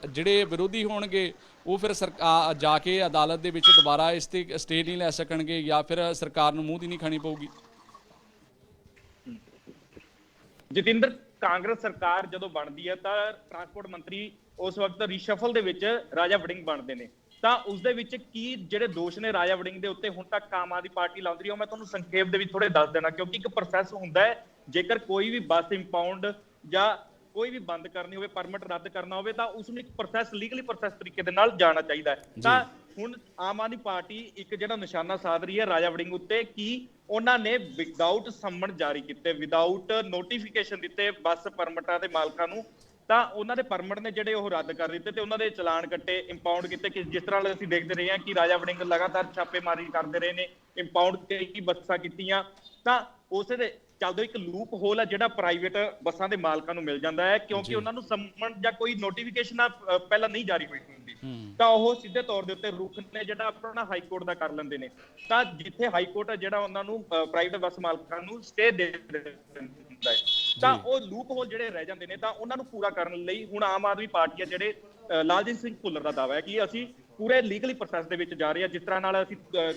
ਜਿਹੜੇ ਵਿਰੋਧੀ ਹੋਣਗੇ ਉਹ ਫਿਰ ਸਰਕਾਰ ਜਾ ਕੇ ਅਦਾਲਤ ਦੇ ਵਿੱਚ ਦੁਬਾਰਾ ਇਸ ਤੇ ਸਟੇ ਨਹੀਂ ਲੈ ਸਕਣਗੇ ਜਾਂ ਫਿਰ ਸਰਕਾਰ ਨੂੰ ਮੂੰਹ ਦੀ ਨਹੀਂ ਖਾਣੀ ਪਊਗੀ? ਜਤਿੰਦਰ, ਕਾਂਗਰਸ ਸਰਕਾਰ ਜਦੋਂ ਬਣਦੀ ਹੈ ਤਾਂ ਟਰਾਂਸਪੋਰਟ ਮੰਤਰੀ ਉਸ ਵਕਤ ਰੀਸ਼ਫਲ ਦੇ ਵਿੱਚ ਰਾਜਾ ਵੜਿੰਗ ਬਣਦੇ ਨੇ ਤਾਂ ਉਸ ਦੇ ਵਿੱਚ ਕੀ ਜਿਹੜੇ ਦੋਸ਼ ਨੇ ਰਾਜਾ ਵੜਿੰਗ ਦੇ ਉੱਤੇ ਹੁਣ ਤੱਕ ਆਮ ਆਦਮੀ ਪਾਰਟੀ ਲਾਉਂਦੀ ਰਹੀ ਉਹ ਮੈਂ ਤੁਹਾਨੂੰ ਸੰਖੇਪ ਦੇ ਵਿੱਚ ਥੋੜੇ ਦੱਸ ਦੇਣਾ ਕਿਉਂਕਿ ਇੱਕ ਪ੍ਰੋਸੈਸ ਹੁੰਦਾ ਹੈ। ਜੇਕਰ ਕੋਈ ਵੀ ਬੱਸ ਇੰਪਾਊਂਡ ਜਾਂ ਕੋਈ ਵੀ ਬੰਦ ਕਰਨੀ ਹੋਵੇ, ਪਰਮਿਟ ਰੱਦ ਕਰਨਾ ਹੋਵੇ ਤਾਂ ਉਸ ਨੂੰ ਇੱਕ ਪ੍ਰੋਸੈਸ ਲੀਗਲੀ ਪ੍ਰੋਸੈਸ ਤਰੀਕੇ ਦੇ ਨਾਲ ਜਾਣਾ ਚਾਹੀਦਾ ਹੈ। ਤਾਂ ਹੁਣ ਆਮ ਆਦਮੀ ਪਾਰਟੀ ਇੱਕ ਜਿਹੜਾ ਨਿਸ਼ਾਨਾ ਸਾਧ ਰਹੀ ਹੈ ਰਾਜਾ ਵੜਿੰਗ ਉੱਤੇ ਕਿ ਉਹਨਾਂ ਨੇ ਵਿਦਆਊਟ ਸੰਮਣ ਜਾਰੀ ਕੀਤੇ, ਵਿਦਆਊਟ ਨੋਟੀਫਿਕੇਸ਼ਨ ਦਿੱਤੇ ਬੱਸ ਪਰਮਿਟਾਂ ਦੇ ਮਾਲਕਾਂ ਨੂੰ, ਤਾਂ ਉਹਨਾਂ ਦੇ ਪਰਮਿਟ ਨੇ ਜਿਹੜੇ ਉਹ ਰੱਦ ਕਰ ਦਿੱਤੇ ਤੇ ਉਹਨਾਂ ਦੇ ਚਲਾਨ ਕੱਟੇ, ਇੰਪਾਊਂਡ ਕੀਤੇ। ਕਿ ਜਿਸ ਤਰ੍ਹਾਂ ਅਸੀਂ ਦੇਖਦੇ ਰਹੇ ਹਾਂ ਕਿ ਰਾਜਾ ਵੜਿੰਗ ਲਗਾਤਾਰ ਛਾਪੇਮਾਰੀ ਕਰਦੇ ਰਹੇ ਨੇ, ਇੰਪਾਊਂਡ ਕਈ ਬੱਸਾਂ ਕੀਤੀਆਂ, ਤਾਂ ਉਸੇ ਦੇ ਚੱਲਦੇ ਇੱਕ ਲੂਪ ਹੋਲ ਹੈ ਜਿਹੜਾ ਪ੍ਰਾਈਵੇਟ ਬੱਸਾਂ ਦੇ ਮਾਲਕਾਂ ਨੂੰ ਮਿਲ ਜਾਂਦਾ ਹੈ, ਕਿਉਂਕਿ ਉਹਨਾਂ ਨੂੰ ਸੰਮਣ ਜਾਂ ਕੋਈ ਨੋਟੀਫਿਕੇਸ਼ਨ ਪਹਿਲਾਂ ਨਹੀਂ ਜਾਰੀ ਹੋਈ ਹੁੰਦੀ, ਤਾਂ ਉਹ ਸਿੱਧੇ ਤੌਰ ਦੇ ਉੱਤੇ ਰੁਖ ਨੇ ਜਿਹੜਾ ਆਪਣਾ ਹਾਈ ਕੋਰਟ ਦਾ ਕਰ ਲੈਂਦੇ ਨੇ। ਤਾਂ ਜਿੱਥੇ ਹਾਈ ਕੋਰਟ ਜਿਹੜਾ ਉਹਨਾਂ ਨੂੰ ਪ੍ਰਾਈਵੇਟ ਬੱਸ ਮਾਲਕਾਂ ਨੂੰ ਸਟੇ ਦੇ ਦਿੰਦਾ ਹੈ, ਤਾਂ ਉਹ ਲੂਪ ਹੋਲ ਜਿਹੜੇ ਰਹਿ ਜਾਂਦੇ ਨੇ, ਤਾਂ ਉਹਨਾਂ ਨੂੰ ਪੂਰਾ ਕਰਨ ਲਈ ਹੁਣ ਆਮ ਆਦਮੀ ਪਾਰਟੀ ਹੈ ਜਿਹੜੇ ਲਾਲਜੀਤ ਸਿੰਘ ਭੁੱਲਰ ਦਾ ਦਾਅਵਾ ਹੈ ਕਿ ਅਸੀਂ ਪੂਰੇ ਲੀਗਲੀ ਪ੍ਰੋਸੈਸ ਦੇ ਵਿੱਚ ਜਾ ਰਹੇ ਹਾਂ। ਜਿਸ ਤਰ੍ਹਾਂ ਨਾਲ ਅਸੀਂ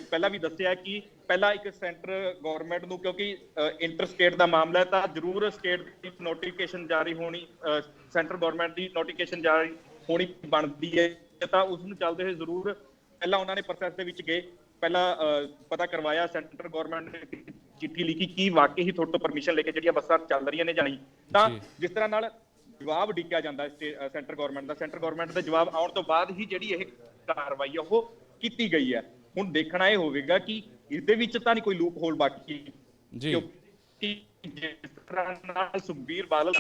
ਪਹਿਲਾਂ ਵੀ ਦੱਸਿਆ ਕਿ ਪਹਿਲਾਂ ਇੱਕ ਸੈਂਟਰ ਗਵਰਨਮੈਂਟ ਨੂੰ, ਕਿਉਂਕਿ ਇੰਟਰ ਸਟੇਟ ਦਾ ਮਾਮਲਾ ਹੈ, ਤਾਂ ਜ਼ਰੂਰ ਸਟੇਟ ਦੀ ਨੋਟੀਫਿਕੇਸ਼ਨ ਜਾਰੀ ਹੋਣੀ, ਸੈਂਟਰ ਗਵਰਨਮੈਂਟ ਦੀ ਨੋਟੀਫਿਕੇਸ਼ਨ ਜਾਰੀ ਹੋਣੀ ਬਣਦੀ ਹੈ, ਤਾਂ ਉਸ ਨੂੰ ਚੱਲਦੇ ਹੋਏ ਜ਼ਰੂਰ ਪਹਿਲਾਂ ਉਹਨਾਂ ਨੇ ਪ੍ਰੋਸੈਸ ਦੇ ਵਿੱਚ ਗਏ, ਪਹਿਲਾਂ ਪਤਾ ਕਰਵਾਇਆ, ਸੈਂਟਰ ਗਵਰਨਮੈਂਟ ਨੇ ਚਿੱਠੀ ਲਿਖੀ ਕਿ ਵਾਕਈ ਹੀ ਤੁਹਾਡੇ ਤੋਂ ਪਰਮਿਸ਼ਨ ਲੈ ਕੇ ਜਿਹੜੀਆਂ ਬੱਸਾਂ ਚੱਲ ਰਹੀਆਂ ਨੇ ਜਾਂ ਨਹੀਂ। ਤਾਂ ਜਿਸ ਤਰ੍ਹਾਂ ਨਾਲ ਜਵਾਬ ਡਿੱਕਿਆ ਜਾਂਦਾ ਸੈਂਟਰ ਗਵਰਨਮੈਂਟ ਦਾ, ਸੈਂਟਰ ਗਵਰਨਮੈਂਟ ਦੇ ਜਵਾਬ ਆਉਣ ਤੋਂ ਬਾਅਦ ਹੀ ਜਿਹੜੀ ਇਹ ਕਾਰਵਾਈ ਹੈ ਉਹ ਕੀਤੀ ਗਈ ਹੈ। ਹੁਣ ਦੇਖਣਾ ਇਹ ਹੋਵੇਗਾ ਕਿ ਇਸ ਦੇ ਵਿੱਚ ਤਾਂ ਨਹੀਂ ਕੋਈ ਲੂਪ ਹੋਲ ਬਾਕੀ ਜੀ, ਕਿਉਂਕਿ ਜਿਸ ਤਰ੍ਹਾਂ ਨਾਲ ਸੁਖਬੀਰ ਬਾਦਲ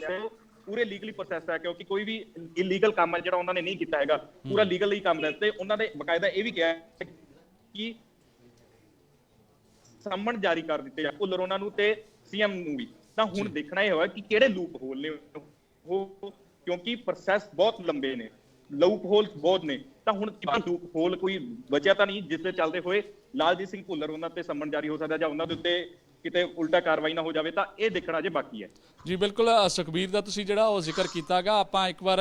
ਪੂਰੇ ਲੀਗਲੀ ਪ੍ਰੋਸੈਸ ਹੈ, ਕਿਉਂਕਿ ਕੋਈ ਵੀ ਇਲੀਗਲ ਕੰਮ ਹੈ ਜਿਹੜਾ ਉਹਨਾਂ ਨੇ ਨਹੀਂ ਕੀਤਾ ਹੈਗਾ, ਪੂਰਾ ਲੀਗਲ ਹੀ ਕੰਮ ਹੈ। ਤੇ ਉਹਨਾਂ ਨੇ ਬਕਾਇਦਾ ਇਹ ਵੀ ਕਿਹਾ ਕਿ ਸੰਮਣ ਜਾਰੀ ਕਰ ਦਿੱਤੇ ਆ ਭੁੱਲਰ ਉਹਨਾਂ ਨੂੰ ਤੇ ਸੀਐਮ ਨੂੰ ਵੀ। ਤਾਂ ਹੁਣ ਦੇਖਣਾ ਇਹ ਹੋਇਆ ਕਿ ਕਿਹੜੇ ਲੂਪ ਹੋਲ ਨੇ ਉਹ, ਕਿਉਂਕਿ ਪ੍ਰੋਸੈਸ ਬਹੁਤ ਲੰਬੇ ਨੇ, ਲੂਪ ਹੋਲ ਬਹੁਤ ਨੇ। ਤਾਂ ਹੁਣ ਲੂਪ ਹੋਲ ਕੋਈ ਬਚਿਆ ਤਾਂ ਨਹੀਂ ਜਿਸ ਦੇ ਚੱਲਦੇ ਹੋਏ ਲਾਲਜੀਤ ਸਿੰਘ ਭੁੱਲਰ ਉਹਨਾਂ ਤੇ ਸੰਮਣ ਜਾਰੀ ਹੋ ਸਕਦਾ ਜਾਂ ਉਹਨਾਂ ਦੇ ਉੱਤੇ ਕਿਤੇ ਉਲਟਾ ਕਾਰਵਾਈ ਨਾ ਹੋ ਜਾਵੇ, ਤਾਂ ਇਹ ਦੇਖਣਾ ਜੇ ਬਾਕੀ ਹੈ। ਜੀ ਬਿਲਕੁਲ, ਸੁਖਬੀਰ ਦਾ ਤੁਸੀਂ ਜਿਹੜਾ ਉਹ ਜ਼ਿਕਰ ਕੀਤਾਗਾ, ਆਪਾਂ ਇੱਕ ਵਾਰ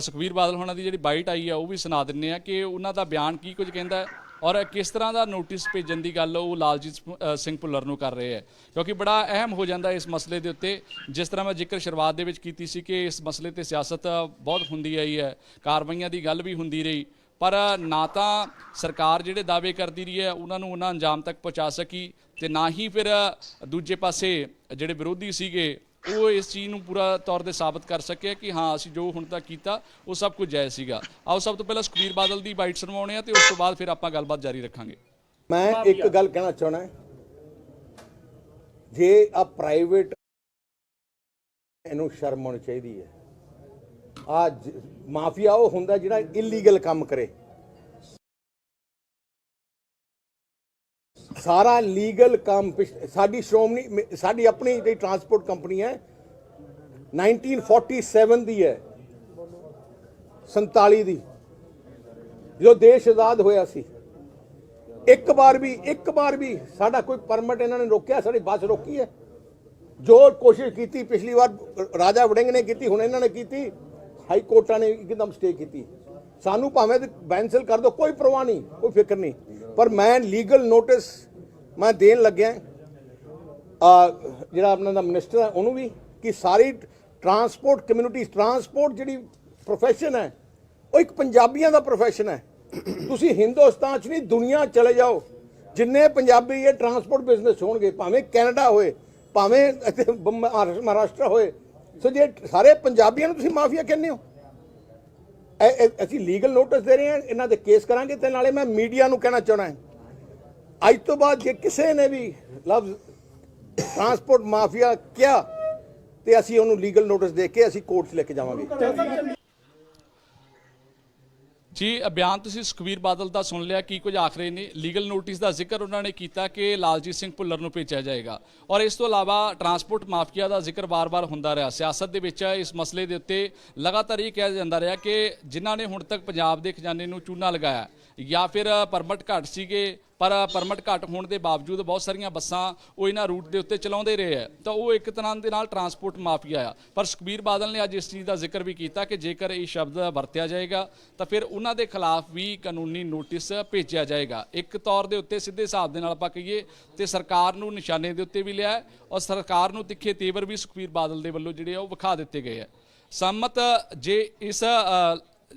ਸੁਖਬੀਰ ਬਾਦਲ ਹੋਣਾ ਦੀ ਜਿਹੜੀ ਬਾਈਟ ਆਈ ਹੈ ਉਹ ਵੀ ਸੁਣਾ ਦਿੰਦੇ ਆ ਕਿ ਉਹਨਾਂ ਦਾ ਬਿਆਨ ਕੀ ਕੁਝ ਕਹਿੰਦਾ ਔਰ ਕਿਸ ਤਰ੍ਹਾਂ ਦਾ ਨੋਟਿਸ ਭੇਜਣ ਦੀ ਗੱਲ ਉਹ ਲਾਲਜੀਤ ਸਿੰਘ ਭੁੱਲਰ ਨੂੰ ਕਰ ਰਹੇ ਹੈ, ਕਿਉਂਕਿ ਬੜਾ ਅਹਿਮ ਹੋ ਜਾਂਦਾ ਇਸ ਮਸਲੇ ਦੇ ਉੱਤੇ। ਜਿਸ ਤਰ੍ਹਾਂ ਮੈਂ ਜ਼ਿਕਰ ਸ਼ੁਰੂਆਤ ਦੇ ਵਿੱਚ ਕੀਤੀ ਸੀ ਕਿ ਇਸ ਮਸਲੇ ਤੇ ਸਿਆਸਤ ਬਹੁਤ ਹੁੰਦੀ ਆਈ ਹੈ, ਕਾਰਵਾਈਆਂ ਦੀ ਗੱਲ ਵੀ ਹੁੰਦੀ ਰਹੀ, ਪਰ ਨਾ ਤਾਂ ਸਰਕਾਰ ਜਿਹੜੇ ਦਾਅਵੇ ਕਰਦੀ ਰਹੀ ਹੈ ਉਹਨਾਂ ਨੂੰ ਉਹਨਾਂ ਅੰਜਾਮ ਤੱਕ ਪਹੁੰਚਾ ਸਕੀ, ਤੇ ਨਾ ਹੀ ਫਿਰ ਦੂਜੇ ਪਾਸੇ ਜਿਹੜੇ ਵਿਰੋਧੀ ਸੀਗੇ ਉਹ ਇਸ ਚੀਜ਼ ਨੂੰ ਪੂਰਾ ਤੌਰ ਤੇ ਸਾਬਤ ਕਰ ਸਕੇ ਕਿ ਹਾਂ ਅਸੀਂ ਜੋ ਹੁਣ ਤੱਕ ਕੀਤਾ ਉਹ ਸਭ ਕੁਝ ਜਾਇਜ਼ ਸੀਗਾ। ਆਓ ਸਭ ਤੋਂ ਪਹਿਲਾਂ ਸੁਖਬੀਰ ਬਾਦਲ ਦੀ ਬਾਈਟ ਸੁਣਵਾਉਣੇ ਆ ਤੇ ਉਸ ਤੋਂ ਬਾਅਦ ਫਿਰ ਆਪਾਂ ਗੱਲਬਾਤ ਜਾਰੀ ਰੱਖਾਂਗੇ। ਮੈਂ ਇੱਕ ਗੱਲ ਕਹਿਣਾ ਚਾਹਣਾ, ਜੇ ਆ ਪ੍ਰਾਈਵੇਟ ਇਹਨੂੰ ਸ਼ਰਮ ਆਉਣੀ ਚਾਹੀਦੀ ਹੈ। ਆ ਮਾਫੀਆ ਉਹ ਹੁੰਦਾ ਜਿਹੜਾ ਇਲੀਗਲ ਕੰਮ ਕਰੇ, ਸਾਰਾ ਲੀਗਲ ਕੰਮ। ਸਾਡੀ ਸ਼੍ਰੋਮਣੀ, ਸਾਡੀ ਆਪਣੀ ਜਿਹੜੀ ਟਰਾਂਸਪੋਰਟ ਕੰਪਨੀ ਹੈ 1947 ਦੀ ਹੈ, 47 ਦੀ, ਜੋ ਦੇਸ਼ ਆਜ਼ਾਦ ਹੋਇਆ ਸੀ। ਇੱਕ ਵਾਰ ਵੀ ਸਾਡਾ ਕੋਈ ਪਰਮਿਟ ਇਹਨਾਂ ਨੇ ਰੋਕਿਆ, ਸਾਡੀ ਬੱਸ ਰੋਕੀ ਹੈ। ਜੋ ਕੋਸ਼ਿਸ਼ ਕੀਤੀ ਪਿਛਲੀ ਵਾਰ ਰਾਜਾ ਵੜਿੰਗ ਨੇ ਕੀਤੀ, ਹੁਣ ਇਹਨਾਂ ਨੇ ਕੀਤੀ, ਹਾਈ ਕੋਰਟਾਂ ਨੇ ਇੱਕਦਮ ਸਟੇ ਕੀਤੀ। ਸਾਨੂੰ ਭਾਵੇਂ ਬੈਂਸਲ ਕਰ ਦੋ, ਕੋਈ ਪਰਵਾਹ ਨਹੀਂ, ਕੋਈ ਫਿਕਰ ਨਹੀਂ, ਪਰ ਮੈਂ ਲੀਗਲ ਨੋਟਿਸ ਮੈਂ ਦੇਣ ਲੱਗਿਆ ਜਿਹੜਾ ਆਪਣਾ ਦਾ ਮਿਨਿਸਟਰ ਹੈ ਉਹਨੂੰ ਵੀ, ਕਿ ਸਾਰੀ ਟਰਾਂਸਪੋਰਟ ਕਮਿਊਨਿਟੀ, ਟਰਾਂਸਪੋਰਟ ਜਿਹੜੀ ਪ੍ਰੋਫੈਸ਼ਨ ਹੈ ਉਹ ਇੱਕ ਪੰਜਾਬੀਆਂ ਦਾ ਪ੍ਰੋਫੈਸ਼ਨ ਹੈ। ਤੁਸੀਂ ਹਿੰਦੁਸਤਾਨ 'ਚ ਨਹੀਂ ਦੁਨੀਆ ਚਲੇ ਜਾਓ, ਜਿੰਨੇ ਪੰਜਾਬੀ ਇਹ ਟਰਾਂਸਪੋਰਟ ਬਿਜ਼ਨਸ ਹੋਣਗੇ, ਭਾਵੇਂ ਕੈਨੇਡਾ ਹੋਏ, ਭਾਵੇਂ ਇੱਥੇ ਮਹਾਰਾਸ਼ਟਰ ਹੋਏ, ਸੋ ਜੇ ਸਾਰੇ ਪੰਜਾਬੀਆਂ ਨੂੰ ਤੁਸੀਂ ਮਾਫੀਆ ਕਹਿੰਦੇ ਹੋ। ਅਸੀਂ ਲੀਗਲ ਨੋਟਿਸ ਦੇ ਰਹੇ ਹਾਂ, ਇਹਨਾਂ ਦੇ ਕੇਸ ਕਰਾਂਗੇ। ਤੇ ਨਾਲੇ ਮੈਂ ਮੀਡੀਆ ਨੂੰ ਕਹਿਣਾ ਚਾਹੁੰਦਾ, ਅੱਜ ਤੋਂ ਬਾਅਦ ਜੇ ਕਿਸੇ ਨੇ ਵੀ ਲਫ਼ਜ਼ ਟਰਾਂਸਪੋਰਟ ਮਾਫੀਆ ਕਿਹਾ ਤੇ ਅਸੀਂ ਉਹਨੂੰ ਲੀਗਲ ਨੋਟਿਸ ਦੇ ਕੇ ਅਸੀਂ ਕੋਰਟ 'ਚ ਲੈ ਕੇ ਜਾਵਾਂਗੇ। ਜੀ ਬਿਆਨ ਤੁਸੀਂ ਸੁਖਬੀਰ ਬਾਦਲ ਦਾ ਸੁਣ ਲਿਆ, ਕੀ ਕੁਝ ਆਖ ਰਹੇ ਨੇ। ਲੀਗਲ ਨੋਟਿਸ ਦਾ ਜ਼ਿਕਰ ਉਹਨਾਂ ਨੇ ਕੀਤਾ ਕਿ ਲਾਲਜੀਤ ਸਿੰਘ ਭੁੱਲਰ ਨੂੰ ਭੇਜਿਆ ਜਾਏਗਾ, ਔਰ ਇਸ ਤੋਂ ਇਲਾਵਾ ਟਰਾਂਸਪੋਰਟ ਮਾਫੀਆ ਦਾ ਜ਼ਿਕਰ ਵਾਰ-ਵਾਰ ਹੁੰਦਾ ਰਿਹਾ ਸਿਆਸਤ ਦੇ ਵਿੱਚ। ਇਸ ਮਸਲੇ ਦੇ ਉੱਤੇ ਲਗਾਤਾਰ ਇਹ ਕਿਹਾ ਜਾਂਦਾ ਰਿਹਾ ਕਿ ਜਿਨ੍ਹਾਂ ਨੇ ਹੁਣ ਤੱਕ ਪੰਜਾਬ ਦੇ ਖਜ਼ਾਨੇ ਨੂੰ ਚੂਨਾ ਲਗਾਇਆ ਜਾਂ ਫਿਰ ਪਰਮਿਟ ਘੱਟ ਸੀਗੇ, ਪਰ ਪਰਮਿਟ ਘੱਟ ਹੋਣ ਦੇ ਬਾਵਜੂਦ ਬਹੁਤ ਸਾਰੀਆਂ ਬੱਸਾਂ ਉਹ ਇਹਨਾਂ ਰੂਟ ਦੇ ਉੱਤੇ ਚਲਾਉਂਦੇ ਰਹੇ ਹੈ, ਤਾਂ ਉਹ ਇੱਕ ਤਰ੍ਹਾਂ ਦੇ ਨਾਲ ਟਰਾਂਸਪੋਰਟ ਮਾਫੀਆ ਆ। ਪਰ ਸੁਖਬੀਰ ਬਾਦਲ ਨੇ ਅੱਜ ਇਸ ਚੀਜ਼ ਦਾ ਜ਼ਿਕਰ ਵੀ ਕੀਤਾ ਕਿ ਜੇਕਰ ਇਹ ਸ਼ਬਦ ਵਰਤਿਆ ਜਾਏਗਾ ਤਾਂ ਫਿਰ ਉਹਨਾਂ ਦੇ ਖਿਲਾਫ ਵੀ ਕਾਨੂੰਨੀ ਨੋਟਿਸ ਭੇਜਿਆ ਜਾਏਗਾ। ਇੱਕ ਤੌਰ ਦੇ ਉੱਤੇ ਸਿੱਧੇ ਹਿਸਾਬ ਦੇ ਨਾਲ ਆਪਾਂ ਕਹੀਏ ਤੇ ਸਰਕਾਰ ਨੂੰ ਨਿਸ਼ਾਨੇ ਦੇ ਉੱਤੇ ਵੀ ਲਿਆ, ਔਰ ਸਰਕਾਰ ਨੂੰ ਤਿੱਖੇ ਤੇਵਰ ਵੀ ਸੁਖਬੀਰ ਬਾਦਲ ਦੇ ਵੱਲੋਂ ਜਿਹੜੇ ਉਹ ਵਿਖਾ ਦਿੱਤੇ ਗਏ ਹੈ। ਸੰਮਤ ਜੇ ਇਸ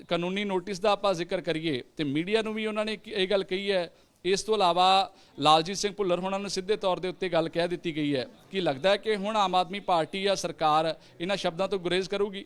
ਕਾਨੂੰਨੀ ਨੋਟਿਸ ਦਾ ਆਪਾਂ ਜ਼ਿਕਰ ਕਰੀਏ ਤੇ ਮੀਡੀਆ ਨੂੰ ਵੀ ਉਹਨਾਂ ਨੇ ਇਹ ਗੱਲ ਕਹੀ ਹੈ। ਇਸ ਤੋਂ ਇਲਾਵਾ ਲਾਲਜੀਤ ਸਿੰਘ ਭੁੱਲਰ ਹੋਣਾ ਨੂੰ ਸਿੱਧੇ ਤੌਰ ਦੇ ਉੱਤੇ ਗੱਲ ਕਹਿ ਦਿੱਤੀ ਗਈ ਹੈ ਕਿ ਲੱਗਦਾ ਹੈ ਕਿ ਹੁਣ ਆਮ ਆਦਮੀ ਪਾਰਟੀ ਜਾਂ ਸਰਕਾਰ ਇਹਨਾਂ ਸ਼ਬਦਾਂ ਤੋਂ ਗੁਰੇਜ਼ ਕਰੂਗੀ।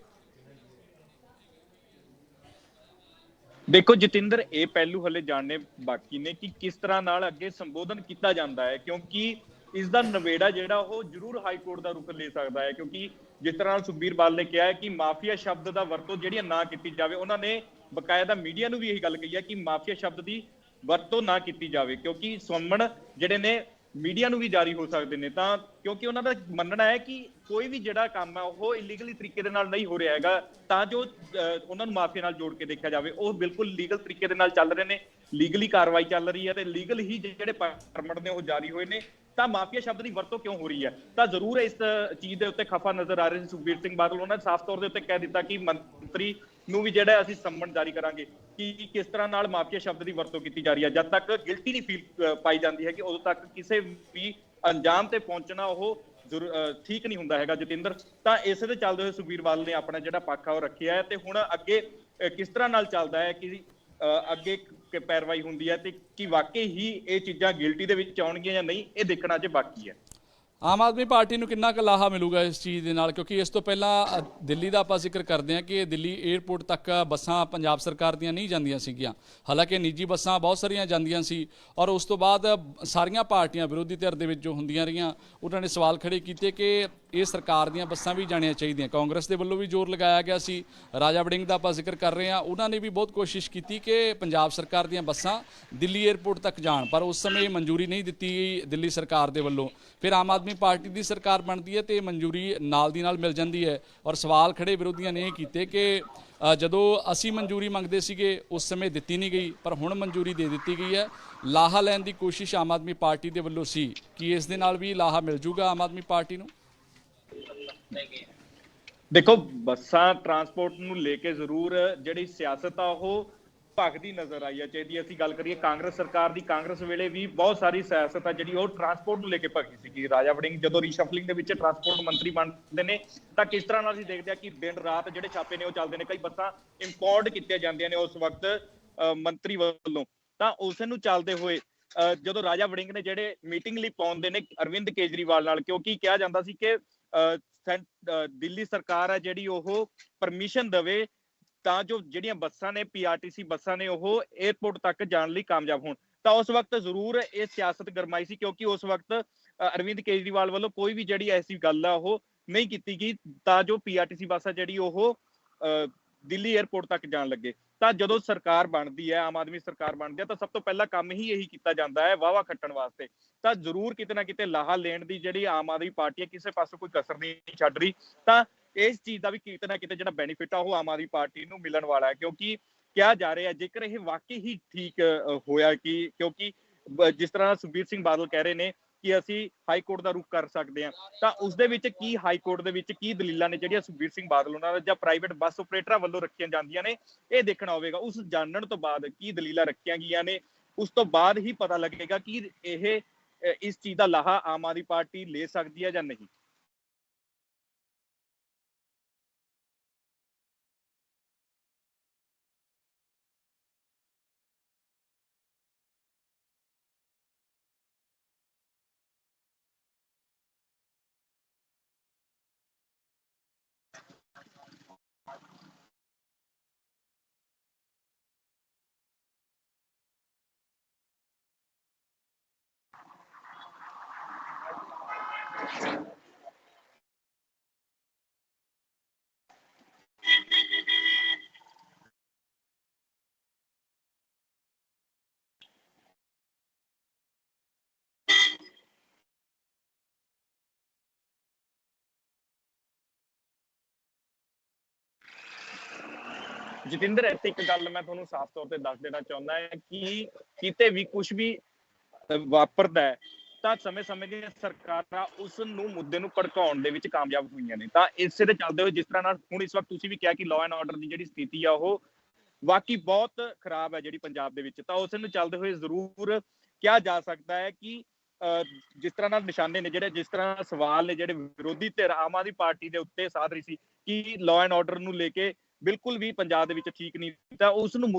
ਦੇਖੋ ਜਤਿੰਦਰ, ਇਹ ਪਹਿਲੂ ਹਲੇ ਜਾਣਨੇ ਬਾਕੀ ਨੇ ਕਿ ਕਿਸ ਤਰ੍ਹਾਂ ਨਾਲ ਅੱਗੇ ਸੰਬੋਧਨ ਕੀਤਾ ਜਾਂਦਾ ਹੈ, ਕਿਉਂਕਿ ਇਸ ਦਾ ਨਵੇੜਾ ਜਿਹੜਾ ਉਹ ਜ਼ਰੂਰ ਹਾਈ ਕੋਰਟ ਦਾ ਰੁਖ ਲੈ ਸਕਦਾ ਹੈ। ਕਿਉਂਕਿ ਜਿਸ ਤਰ੍ਹਾਂ ਸੁਖਬੀਰ ਬਾਦਲ ਨੇ ਕਿਹਾ ਹੈ ਕਿ ਮਾਫੀਆ ਸ਼ਬਦ ਦਾ ਵਰਤੋਂ ਜਿਹੜੀਆਂ ਨਾ ਕੀਤੀ ਜਾਵੇ, ਉਹਨਾਂ ਨੇ ਬਕਾਇਦਾ ਮੀਡੀਆ ਨੂੰ ਵੀ ਇਹੀ ਗੱਲ ਕਹੀ ਹੈ ਕਿ ਮਾਫੀਆ ਸ਼ਬਦ ਦੀ ਵਰਤੋਂ ਨਾ ਕੀਤੀ ਜਾਵੇ, ਕਿਉਂਕਿ ਸੁਮਨ ਜਿਹੜੇ ਨੇ ਮੀਡੀਆ ਨੂੰ ਵੀ ਜਾਰੀ ਹੋ ਸਕਦੇ ਨੇ। ਤਾਂ ਕਿਉਂਕਿ ਉਹਨਾਂ ਦਾ ਮੰਨਣਾ ਹੈ ਕਿ ਕੋਈ ਵੀ ਜਿਹੜਾ ਕੰਮ ਹੈ ਉਹ ਇਲੀਗਲੀ ਤਰੀਕੇ ਦੇ ਨਾਲ ਨਹੀਂ ਹੋ ਰਿਹਾ ਹੈਗਾ, ਤਾਂ ਜੋ ਉਹਨਾਂ ਨੂੰ ਮਾਫੀਆ ਨਾਲ ਜੋੜ ਕੇ ਦੇਖਿਆ ਜਾਵੇ। ਉਹ ਬਿਲਕੁਲ ਲੀਗਲ ਤਰੀਕੇ ਦੇ ਨਾਲ ਚੱਲ ਰਹੇ ਨੇ, ਲੀਗਲੀ ਕਾਰਵਾਈ ਚੱਲ ਰਹੀ ਹੈ ਤੇ ਲੀਗਲ ਹੀ ਜਿਹੜੇ ਪਰਮਿਟ ਨੇ ਉਹ ਜਾਰੀ ਹੋਏ ਨੇ। ਤਾਂ ਮਾਫੀਆ ਸ਼ਬਦ ਦੀ ਵਰਤੋਂ ਕਿਉਂ ਹੋ ਰਹੀ ਹੈ? ਤਾਂ ਜ਼ਰੂਰ ਇਸ ਚੀਜ਼ ਦੇ ਉੱਤੇ ਖਫਾ ਨਜ਼ਰ ਆ ਰਹੇ ਸੀ ਸੁਖਬੀਰ ਸਿੰਘ ਬਾਦਲ। ਉਹਨਾਂ ਨੇ ਸਾਫ਼ ਤੌਰ ਦੇ ਉੱਤੇ ਕਹਿ ਦਿੱਤਾ ਕਿ ਮੰਤਰੀ ਨੂੰ ਵੀ ਜਿਹੜਾ ਅਸੀਂ ਸੰਮਨ ਜਾਰੀ ਕਰਾਂਗੇ ਕਿ ਕਿਸ ਤਰ੍ਹਾਂ ਨਾਲ ਮਾਫੀਆ ਸ਼ਬਦ ਦੀ ਵਰਤੋਂ ਕੀਤੀ ਜਾ ਰਹੀ ਹੈ। ਜਦ ਤੱਕ ਗਿਲਟੀ ਨਹੀਂ ਫੀਲ ਪਾਈ ਜਾਂਦੀ ਹੈ ਕਿ ਉਦੋਂ ਤੱਕ ਕਿਸੇ ਵੀ ਅੰਜਾਮ ਤੇ ਪਹੁੰਚਣਾ ਉਹ ਠੀਕ ਨਹੀਂ ਹੁੰਦਾ ਹੈਗਾ ਜਤਿੰਦਰ। ਤਾਂ ਇਸੇ ਦੇ ਚੱਲਦੇ ਹੋਏ ਸੁਖਬੀਰ ਬਾਦਲ ਨੇ ਆਪਣਾ ਜਿਹੜਾ ਪੱਖ ਆ ਉਹ ਰੱਖਿਆ ਹੈ ਤੇ ਹੁਣ ਅੱਗੇ ਕਿਸ ਤਰ੍ਹਾਂ ਨਾਲ ਚੱਲਦਾ ਹੈ ਕਿ ਅੱਗੇ ਪੈਰਵਾਈ ਹੁੰਦੀ ਹੈ ਤੇ ਕਿ ਵਾਕਈ ਹੀ ਇਹ ਚੀਜ਼ਾਂ ਗਿਲਟੀ ਦੇ ਵਿੱਚ ਆਉਣਗੀਆਂ ਜਾਂ ਨਹੀਂ, ਇਹ ਦੇਖਣਾ ਅਜੇ ਬਾਕੀ ਹੈ। ਆਮ ਆਦਮੀ ਪਾਰਟੀ ਨੂੰ ਕਿੰਨਾ ਕੁ ਲਾਹਾ ਮਿਲੂਗਾ ਇਸ ਚੀਜ਼ ਦੇ ਨਾਲ? ਕਿਉਂਕਿ ਇਸ ਤੋਂ ਪਹਿਲਾਂ ਦਿੱਲੀ ਦਾ ਆਪਾਂ ਜ਼ਿਕਰ ਕਰਦੇ ਹਾਂ ਕਿ ਦਿੱਲੀ ਏਅਰਪੋਰਟ ਤੱਕ ਬੱਸਾਂ ਪੰਜਾਬ ਸਰਕਾਰ ਦੀਆਂ ਨਹੀਂ ਜਾਂਦੀਆਂ ਸੀਗੀਆਂ, ਹਾਲਾਂਕਿ ਨਿੱਜੀ ਬੱਸਾਂ ਬਹੁਤ ਸਾਰੀਆਂ ਜਾਂਦੀਆਂ ਸੀ। ਔਰ ਉਸ ਤੋਂ ਬਾਅਦ ਸਾਰੀਆਂ ਪਾਰਟੀਆਂ ਵਿਰੋਧੀ ਧਿਰ ਦੇ ਵਿੱਚ ਜੋ ਹੁੰਦੀਆਂ ਰਹੀਆਂ, ਉਹਨਾਂ ਨੇ ਸਵਾਲ ਖੜੇ ਕੀਤੇ ਕਿ ਇਹ ਸਰਕਾਰ ਦੀਆਂ ਬੱਸਾਂ ਵੀ ਜਾਣੀਆਂ ਚਾਹੀਦੀਆਂ। ਕਾਂਗਰਸ ਦੇ ਵੱਲੋਂ ਵੀ ਜ਼ੋਰ ਲਗਾਇਆ ਗਿਆ ਸੀ। ਰਾਜਾ ਵੜਿੰਗ ਦਾ ਆਪਾਂ ਜ਼ਿਕਰ ਕਰ ਰਹੇ ਹਾਂ, ਉਹਨਾਂ ਨੇ ਵੀ ਬਹੁਤ ਕੋਸ਼ਿਸ਼ ਕੀਤੀ ਕਿ ਪੰਜਾਬ ਸਰਕਾਰ ਦੀਆਂ ਬੱਸਾਂ ਦਿੱਲੀ ਏਅਰਪੋਰਟ ਤੱਕ ਜਾਣ, ਪਰ ਉਸ ਸਮੇਂ ਮਨਜ਼ੂਰੀ ਨਹੀਂ ਦਿੱਤੀ ਗਈ ਦਿੱਲੀ ਸਰਕਾਰ ਦੇ ਵੱਲੋਂ। ਫਿਰ ਆਮ ਆਦਮੀ ਪਾਰਟੀ ਦੀ ਸਰਕਾਰ ਬਣਦੀ ਹੈ ਤੇ ਮਨਜ਼ੂਰੀ ਨਾਲ ਦੀ ਨਾਲ ਮਿਲ ਜਾਂਦੀ ਹੈ। ਔਰ ਸਵਾਲ ਖੜੇ ਵਿਰੋਧੀਆਂ ਨੇ ਇਹ ਕੀਤੇ ਕਿ ਜਦੋਂ ਅਸੀਂ ਮਨਜ਼ੂਰੀ ਮੰਗਦੇ ਸੀਗੇ ਉਸ ਸਮੇਂ ਦਿੱਤੀ ਨਹੀਂ ਗਈ, ਪਰ ਹੁਣ ਮਨਜ਼ੂਰੀ ਦੇ ਦਿੱਤੀ ਗਈ ਹੈ। ਲਾਹਾ ਲੈਣ ਦੀ ਕੋਸ਼ਿਸ਼ ਆਮ ਆਦਮੀ ਪਾਰਟੀ ਦੇ ਵੱਲੋਂ ਸੀ। ਕਿ ਇਸ ਦੇ ਨਾਲ ਵੀ ਲਾਹਾ ਮਿਲ ਜੂਗਾ ਆਮ ਆਦਮੀ ਪਾਰਟੀ ਨੂੰ? ਦੇਖੋ, ਬੱਸਾਂ ਟਰਾਂਸਪੋਰਟ ਨੂੰ ਲੈ ਕੇ ਜ਼ਰੂਰ ਜਿਹੜੀ ਸਿਆਸਤ ਆ ਉਹ ਭਖਦੀ ਨਜ਼ਰ ਆਈ ਹੈ। ਚਾਹੀਦੀ ਅਸੀਂ ਗੱਲ ਕਰੀਏ ਕਾਂਗਰਸ ਸਰਕਾਰ ਦੀ, ਕਾਂਗਰਸ ਵੇਲੇ ਵੀ ਬਹੁਤ ਸਾਰੀ ਸਿਆਸਤ ਆ ਜਿਹੜੀ ਉਹ ਟਰਾਂਸਪੋਰਟ ਨੂੰ ਲੈ ਕੇ ਭਖਦੀ ਸੀਗੀ। ਰਾਜਾ ਵੜਿੰਗ ਜਦੋਂ ਰੀਸ਼ਫਲਿੰਗ ਦੇ ਵਿੱਚ ਟਰਾਂਸਪੋਰਟ ਮੰਤਰੀ ਬਣਦੇ ਨੇ ਤਾਂ ਕਿਸ ਤਰ੍ਹਾਂ ਨਾਲ ਅਸੀਂ ਦੇਖਦੇ ਆ ਕਿ ਦਿਨ ਰਾਤ ਜਿਹੜੇ ਛਾਪੇ ਨੇ ਉਹ ਚੱਲਦੇ ਨੇ। ਕਈ ਬੱਸਾਂ ਇੰਪੋਰਟ ਕੀਤੀਆਂ ਜਾਂਦੀਆਂ ਨੇ ਉਸ ਵਕਤ ਮੰਤਰੀ ਵੱਲੋਂ। ਤਾਂ ਉਸ ਨੂੰ ਚੱਲਦੇ ਹੋਏ ਜਦੋਂ ਰਾਜਾ ਵੜਿੰਗ ਨੇ ਜਿਹੜੇ ਮੀਟਿੰਗ ਲਈ ਪਾਉਂਦੇ ਨੇ ਅਰਵਿੰਦ ਕੇਜਰੀਵਾਲ ਨਾਲ, ਕਿਉਂਕਿ ਕਿਹਾ ਜਾਂਦਾ ਸੀ ਕਿ ਦਿੱਲੀ ਸਰਕਾਰ ਹੈ ਜਿਹੜੀ ਉਹ ਪਰਮਿਸ਼ਨ ਦੇਵੇ ਤਾਂ ਜੋ ਜਿਹੜੀਆਂ ਬੱਸਾਂ ਨੇ ਪੀਆਰਟੀਸੀ ਬੱਸਾਂ ਨੇ ਉਹ 에ਅਰਪੋਰਟ ਤੱਕ ਜਾਣ ਲਈ ਕਾਮਯਾਬ ਹੋਣ। ਤਾਂ ਉਸ ਵਕਤ ਜ਼ਰੂਰ ਇਹ ਸਿਆਸਤ ਗਰਮਾਈ ਸੀ, ਕਿਉਂਕਿ ਉਸ ਵਕਤ ਅਰਵਿੰਦ ਕੇਜਰੀਵਾਲ ਵੱਲੋਂ ਕੋਈ ਵੀ ਜਿਹੜੀ ਐਸੀ ਗੱਲ ਆ ਉਹ ਨਹੀਂ ਕੀਤੀ ਗਈ ਤਾਂ ਜੋ ਪੀਆਰਟੀਸੀ ਬੱਸ ਆ ਜਿਹੜੀ ਉਹ ਦਿੱਲੀ 에ਅਰਪੋਰਟ ਤੱਕ ਜਾਣ ਲੱਗੇ। ਤਾਂ ਜਦੋਂ ਸਰਕਾਰ ਬਣਦੀ ਹੈ, ਆਮ ਆਦਮੀ ਸਰਕਾਰ ਬਣਦੀ ਹੈ, ਤਾਂ ਸਭ ਤੋਂ ਪਹਿਲਾਂ ਕੰਮ ਹੀ ਇਹੀ ਕੀਤਾ ਜਾਂਦਾ ਹੈ ਵਾਹਵਾ ਖੱਟਣ ਵਾਸਤੇ। ਤਾਂ ਜ਼ਰੂਰ ਕਿਤੇ ਨਾ ਕਿਤੇ ਲਾਹਾ ਲੈਣ ਦੀ ਜਿਹੜੀ ਆਮ ਆਦਮੀ ਪਾਰਟੀ ਹੈ ਕਿਸੇ ਪਾਸੋਂ ਕੋਈ ਕਸਰ ਨਹੀਂ ਛੱਡ ਰਹੀ। ਤਾਂ ਇਸ ਚੀਜ਼ ਦਾ ਵੀ ਕਿਤੇ ਨਾ ਕਿਤੇ ਜਿਹੜਾ ਬੈਨੀਫਿਟ ਆ ਉਹ ਆਮ ਆਦਮੀ ਪਾਰਟੀ ਨੂੰ ਮਿਲਣ ਵਾਲਾ ਹੈ, ਕਿਉਂਕਿ ਕਿਹਾ ਜਾ ਰਿਹਾ ਜੇਕਰ ਇਹ ਵਾਕਈ ਹੀ ਠੀਕ ਹੋਇਆ ਕਿ ਕਿਉਂਕਿ ਜਿਸ ਤਰ੍ਹਾਂ ਸੁਖਬੀਰ ਸਿੰਘ ਬਾਦਲ ਕਹਿ ਰਹੇ ਨੇ ਕਿ ਅਸੀਂ ਹਾਈ ਕੋਰਟ ਦਾ ਰੁਖ ਕਰ ਸਕਦੇ ਹਾਂ, ਤਾਂ ਉਸ ਦੇ ਵਿੱਚ ਕੀ ਹਾਈ ਕੋਰਟ ਦੇ ਵਿੱਚ ਕੀ ਦਲੀਲਾਂ ਨੇ ਜਿਹੜੀਆਂ ਸੁਖਬੀਰ ਸਿੰਘ ਬਾਦਲ ਉਹਨਾਂ ਦਾ ਜਾਂ ਪ੍ਰਾਈਵੇਟ ਬੱਸ ਆਪਰੇਟਰਾਂ ਵੱਲੋਂ ਰੱਖੀਆਂ ਜਾਂਦੀਆਂ ਨੇ, ਇਹ ਦੇਖਣਾ ਹੋਵੇਗਾ। ਉਸ ਜਾਣਨ ਤੋਂ ਬਾਅਦ ਕੀ ਦਲੀਲਾਂ ਰੱਖੀਆਂ ਗਈਆਂ ਨੇ ਉਸ ਤੋਂ ਬਾਅਦ ਹੀ ਪਤਾ ਲੱਗੇਗਾ ਕਿ ਇਹ ਇਸ ਚੀਜ਼ ਦਾ ਲਾਹਾ ਆਮ ਆਦਮੀ ਪਾਰਟੀ ਲੈ ਸਕਦੀ ਹੈ ਜਾਂ ਨਹੀਂ। ਜਤਿੰਦਰ, ਇੱਥੇ ਇੱਕ ਗੱਲ ਮੈਂ ਤੁਹਾਨੂੰ ਸਾਫ਼ ਤੌਰ ਤੇ ਦੱਸ ਦੇਣਾ ਚਾਹੁੰਦਾ ਹਾਂ ਕਿ ਕਿਤੇ ਵੀ ਕੁਝ ਵੀ ਵਾਪਰਦਾ ਹੈ ਤਾਂ ਸਮੇਂ-ਸਮੇਂ ਦੀਆਂ ਸਰਕਾਰਾਂ ਉਸ ਨੂੰ ਮੁੱਦੇ ਨੂੰ ਭੜਕਾਉਣ ਦੇ ਵਿੱਚ ਕਾਮਯਾਬ ਹੋਈਆਂ ਨੇ। ਤਾਂ ਇਸੇ ਦੇ ਚੱਲਦੇ ਹੋਏ ਜਿਸ ਤਰ੍ਹਾਂ ਨਾਲ ਹੁਣ ਇਸ ਵਕਤ ਤੁਸੀਂ ਵੀ ਕਿਹਾ ਕਿ ਲਾਅ ਐਂਡ ਆਰਡਰ ਦੀ ਜਿਹੜੀ ਸਥਿਤੀ ਆ ਉਹ ਵਾਕਈ ਬਹੁਤ ਖਰਾਬ ਹੈ ਜਿਹੜੀ ਪੰਜਾਬ ਦੇ ਵਿੱਚ। ਤਾਂ ਉਸ ਨੂੰ ਚੱਲਦੇ ਹੋਏ ਜ਼ਰੂਰ ਕਿਹਾ ਜਾ ਸਕਦਾ ਹੈ ਕਿ ਜਿਸ ਤਰ੍ਹਾਂ ਨਾਲ ਨਿਸ਼ਾਨੇ ਨੇ ਜਿਹੜੇ, ਜਿਸ ਤਰ੍ਹਾਂ ਸਵਾਲ ਨੇ ਜਿਹੜੇ ਵਿਰੋਧੀ ਧਿਰ ਆਮ ਆਦਮੀ ਪਾਰਟੀ ਦੇ ਉੱਤੇ ਸਾਧ ਰਹੀ ਸੀ ਕਿ ਲਾਅ ਐਂਡ ਆਰਡਰ ਨੂੰ ਲੈ ਕੇ ਬਿਲਕੁਲ ਵੀ ਪੰਜਾਬ ਦੇ ਵਿੱਚ ਠੀਕ ਨਹੀਂ, ਤਾਂ